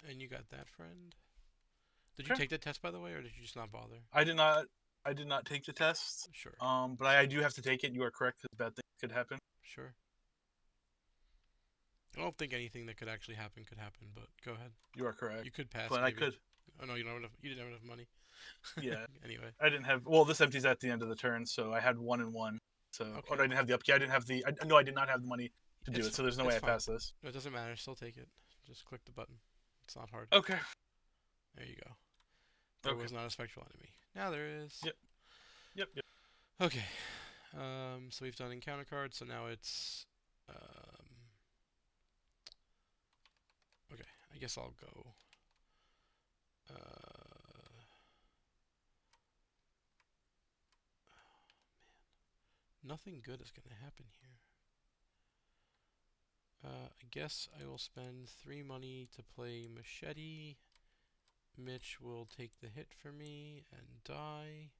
And you got that, friend. Did you Okay. take that test, by the way, or did you just not bother? I did not. I did not take the test. Sure. But I do have to take it. You are correct. Because bad things could happen. Sure. I don't think anything that could actually happen could happen, but go ahead. You are correct. You could pass, But maybe. I could. Oh no, you don't have enough. You didn't have enough money. Yeah. Anyway. I didn't have. Well, this empties at the end of the turn, so I had 1 and 1. So, Okay. I didn't have the upkeep. I didn't have the. No, I did not have the money to do it. So there's no way I fine. pass this. No, it doesn't matter. Still take it. Just click the button. It's not hard. Okay. There you go. There was not a spectral enemy. Now there is. Yep. Yep. Yep. Okay. So we've done encounter cards. So now it's. Okay. I guess I'll go. Nothing good is going to happen here. I guess I will spend 3 money to play Machete. Mitch will take the hit for me and die.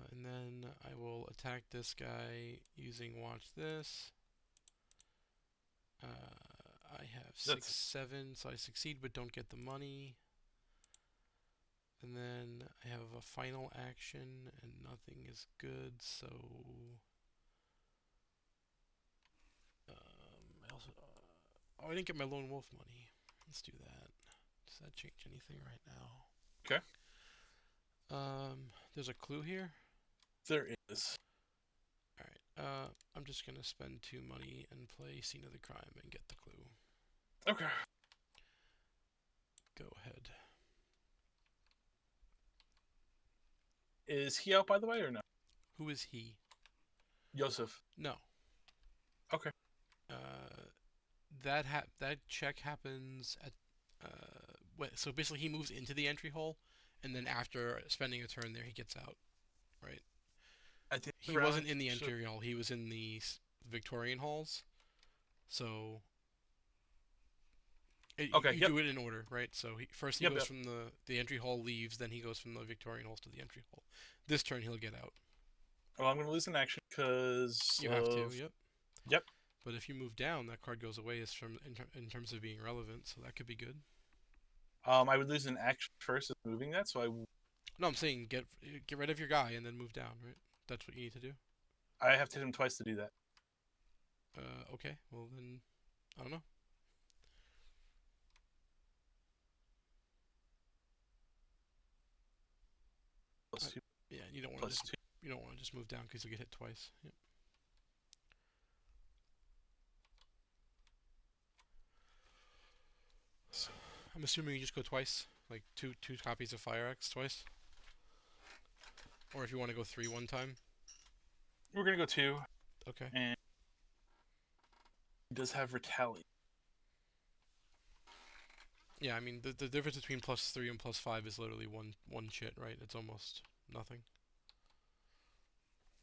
And then I will attack this guy using Watch This. I have 6, 7, so I succeed but don't get the money. And then I have a final action and nothing is good, so... oh, I didn't get my Lone Wolf money. Let's do that. Does that change anything right now? Okay. There's a clue here. There is. Alright, I'm just gonna spend 2 money and play Scene of the Crime and get the clue. Okay. Go ahead. Is he out, by the way, or no? Who is he? Joseph. No. Okay. That check happens at so basically he moves into the entry hole, and then after spending a turn there, he gets out. Right. I think he wasn't in the entry hole. He was in the Victorian halls. So Okay. you Yep. do it in order, right? So first he Yep. goes Yep. from the entry hall, leaves, then he goes from the Victorian halls to the entry hall. This turn he'll get out. Well, I'm going to lose an action because You have to, of. yep. Yep. But if you move down, that card goes away as from in terms of being relevant, so that could be good. I would lose an action first as moving that, so No, I'm saying get rid of your guy and then move down, right? That's what you need to do. I have to hit him twice to do that. Okay. Well then, I don't know. Plus two, Yeah, you don't want to plus just two. move down because you'll get hit twice. Yep. So, I'm assuming you just go twice, like two copies of Fire Axe twice, or if you want to go three one time. we're going to go two, Okay. and he does have retaliate. Yeah, I mean the difference between +3 and +5 is literally one chit, right? It's almost nothing.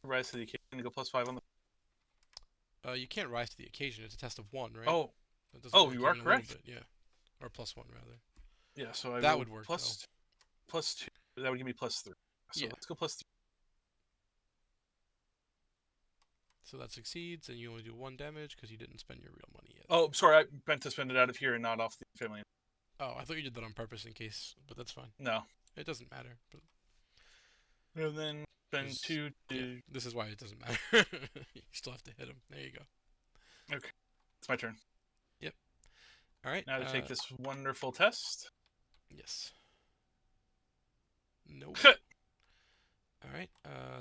Rise to the occasion and go plus five on the. You can't rise to the occasion. It's a test of one, right? Oh, That doesn't oh, work you are even a little correct. bit, yeah, or +1 rather. Yeah, so I That rolled would work plus plus two. That would give me plus three. So Yeah. let's go plus three. So that succeeds, and you only do 1 damage because you didn't spend your real money yet. Oh, sorry, I meant to spend it out of here and not off the family. Oh, I thought you did that on purpose in case, but that's fine. No. It doesn't matter. But And then spend two yeah, to. this is why it doesn't matter. You still have to hit him. There you go. Okay, it's my turn. Yep. All right. Now to take this wonderful test. Yes. Nope. All right.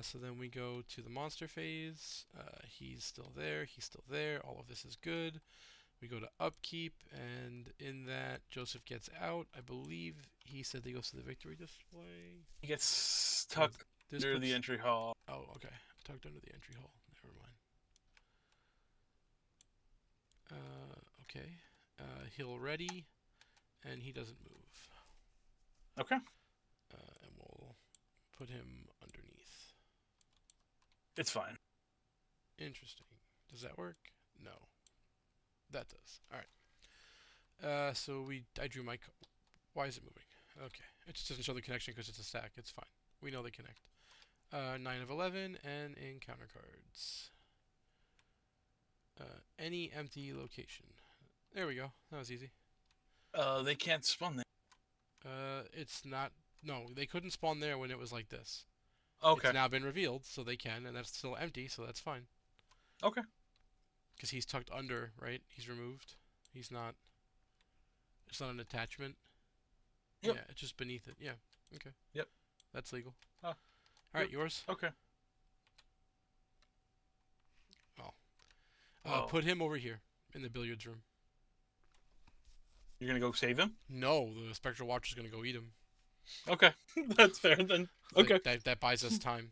So then we go to the monster phase. He's still there. He's still there. All of this is good. We go to upkeep, and in that, Joseph gets out. I believe he said he goes to the victory display. He gets tucked under the entry hall. Oh, okay. Tucked under the entry hall. Never mind. Okay. He'll ready, and he doesn't move. Okay. And we'll put him underneath. It's fine. Interesting. Does that work? No. That does. All right. So I drew my. Why is it moving? Okay. It just doesn't show the connection because it's a stack. It's fine. We know they connect. 9 of 11 and encounter cards. Any empty location. There we go. That was easy. They can't spawn there. It's not. No, they couldn't spawn there when it was like this. Okay. It's now been revealed, so they can, and that's still empty, so that's fine. Okay. Because he's tucked under, right? He's removed. He's not. It's not an attachment. Yep. Yeah, it's just beneath it. Yeah. Okay. Yep. That's legal. All right, yours. Okay. Put him over here in the billiards room. You're gonna go save him? No, the Spectral Watcher's gonna go eat him. Okay, that's fair then. Okay. That buys us time.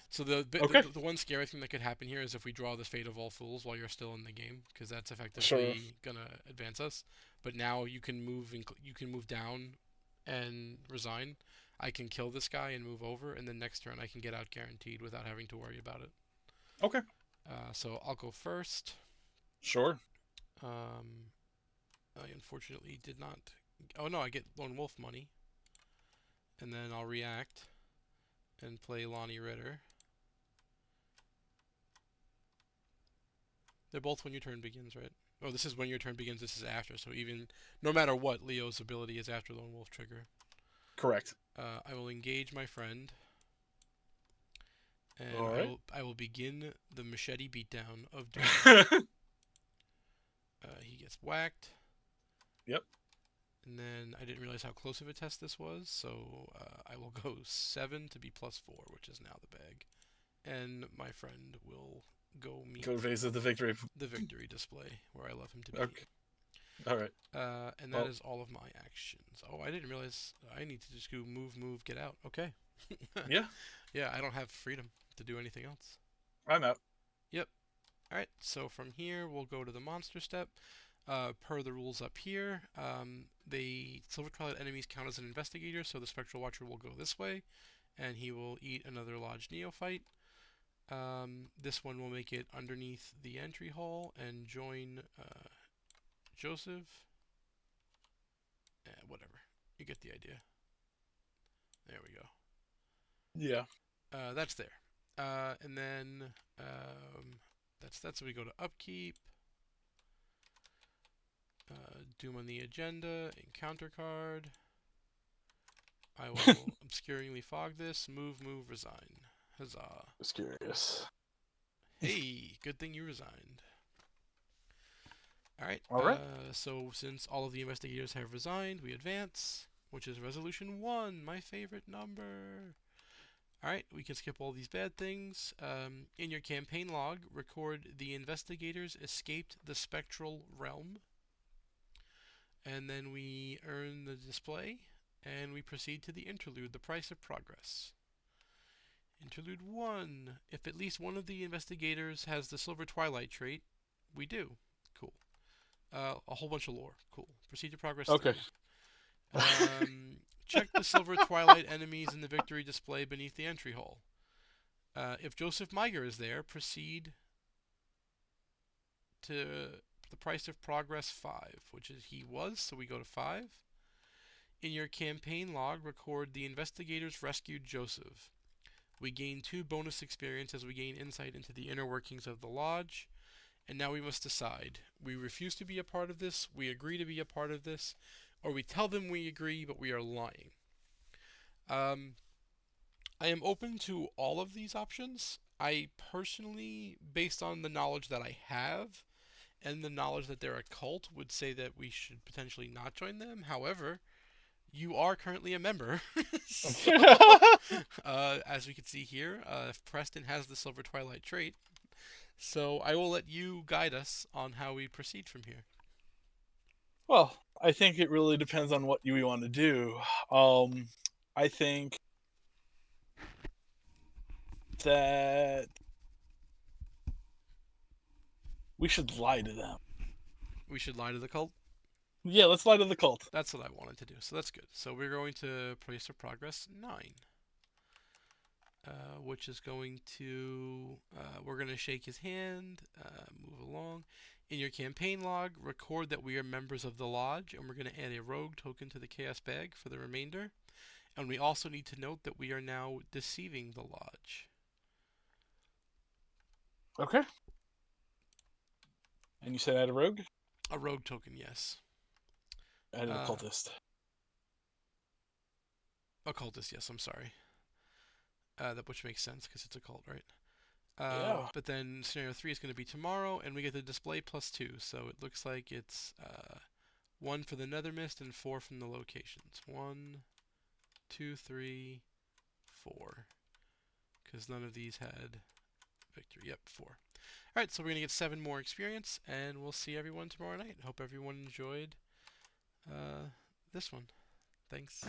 So the one scary thing that could happen here is if we draw the Fate of All Fools while you're still in the game, because that's effectively gonna advance us. But now you can move down and resign. I can kill this guy and move over, and then next turn I can get out guaranteed without having to worry about it. Okay. So I'll go first. Sure. I unfortunately did not. Oh no, I get Lone Wolf money, and then I'll react and play Lonnie Ritter. They're both when your turn begins, right? Oh, this is when your turn begins. This is after. So even no matter what, Leo's ability is after Lone Wolf trigger. Correct. I will engage my friend, and right. I will begin the machete beatdown of Doom. He gets whacked. Yep. And then I didn't realize how close of a test this was, so I will go 7 to be +4, which is now the bag. And my friend will go meet the victory display, where I love him to be. Okay. All right. And that is all of my actions. Oh, I didn't realize I need to just go move, get out. Okay. Yeah. Yeah, I don't have freedom to do anything else. I'm out. Yep. All right, so from here we'll go to the monster step. Per the rules up here, the Silver Twilight enemies count as an investigator, so the Spectral Watcher will go this way, and he will eat another Lodge Neophyte. This one will make it underneath the entry hall and join Joseph. Whatever. You get the idea. There we go. Yeah. That's there. And then that's we go to upkeep. Doom on the agenda, encounter card. I will obscuringly fog this. Move, resign. Huzzah. Just curious. Hey, good thing you resigned. Alright, Alright. So since all of the investigators have resigned, we advance, which is resolution 1, my favorite number. Alright, we can skip all these bad things. In your campaign log, record the investigators escaped the spectral realm. And then we earn the display, and we proceed to the interlude, the price of progress. Interlude 1. If at least one of the investigators has the Silver Twilight trait, we do. Cool. A whole bunch of lore. Cool. Proceed to progress 3. Check the Silver Twilight enemies in the victory display beneath the entry hall. If Joseph Meiger is there, proceed to the price of progress 5, which is he was, so we go to 5. In your campaign log, record the investigators rescued Joseph. We gain 2 bonus experience as we gain insight into the inner workings of the lodge. And now we must decide. We refuse to be a part of this, we agree to be a part of this, or we tell them we agree, but we are lying. I am open to all of these options. I personally, based on the knowledge that I have, and the knowledge that they're a cult, would say that we should potentially not join them. However, you are currently a member. So, as we can see here, Preston has the Silver Twilight trait. So I will let you guide us on how we proceed from here. Well, I think it really depends on what you want to do. I think that we should lie to them. We should lie to the cult? Yeah, let's lie to the cult. That's what I wanted to do, so that's good. So we're going to place of progress 9. Which is going to, we're going to shake his hand, move along. In your campaign log, record that we are members of the lodge, and we're going to add a rogue token to the chaos bag for the remainder. And we also need to note that we are now deceiving the lodge. Okay. And you said add a rogue? A rogue token, yes. Add an occultist. Occultist, yes, I'm sorry. Which makes sense because it's a cult, right? Yeah. But then scenario 3 is going to be tomorrow, and we get the display +2. So it looks like it's 1 for the nether mist and 4 from the locations. 1, 2, 3, 4. Because none of these had victory. Yep, 4. Alright, so we're going to get 7 more experience, and we'll see everyone tomorrow night. Hope everyone enjoyed this one. Thanks.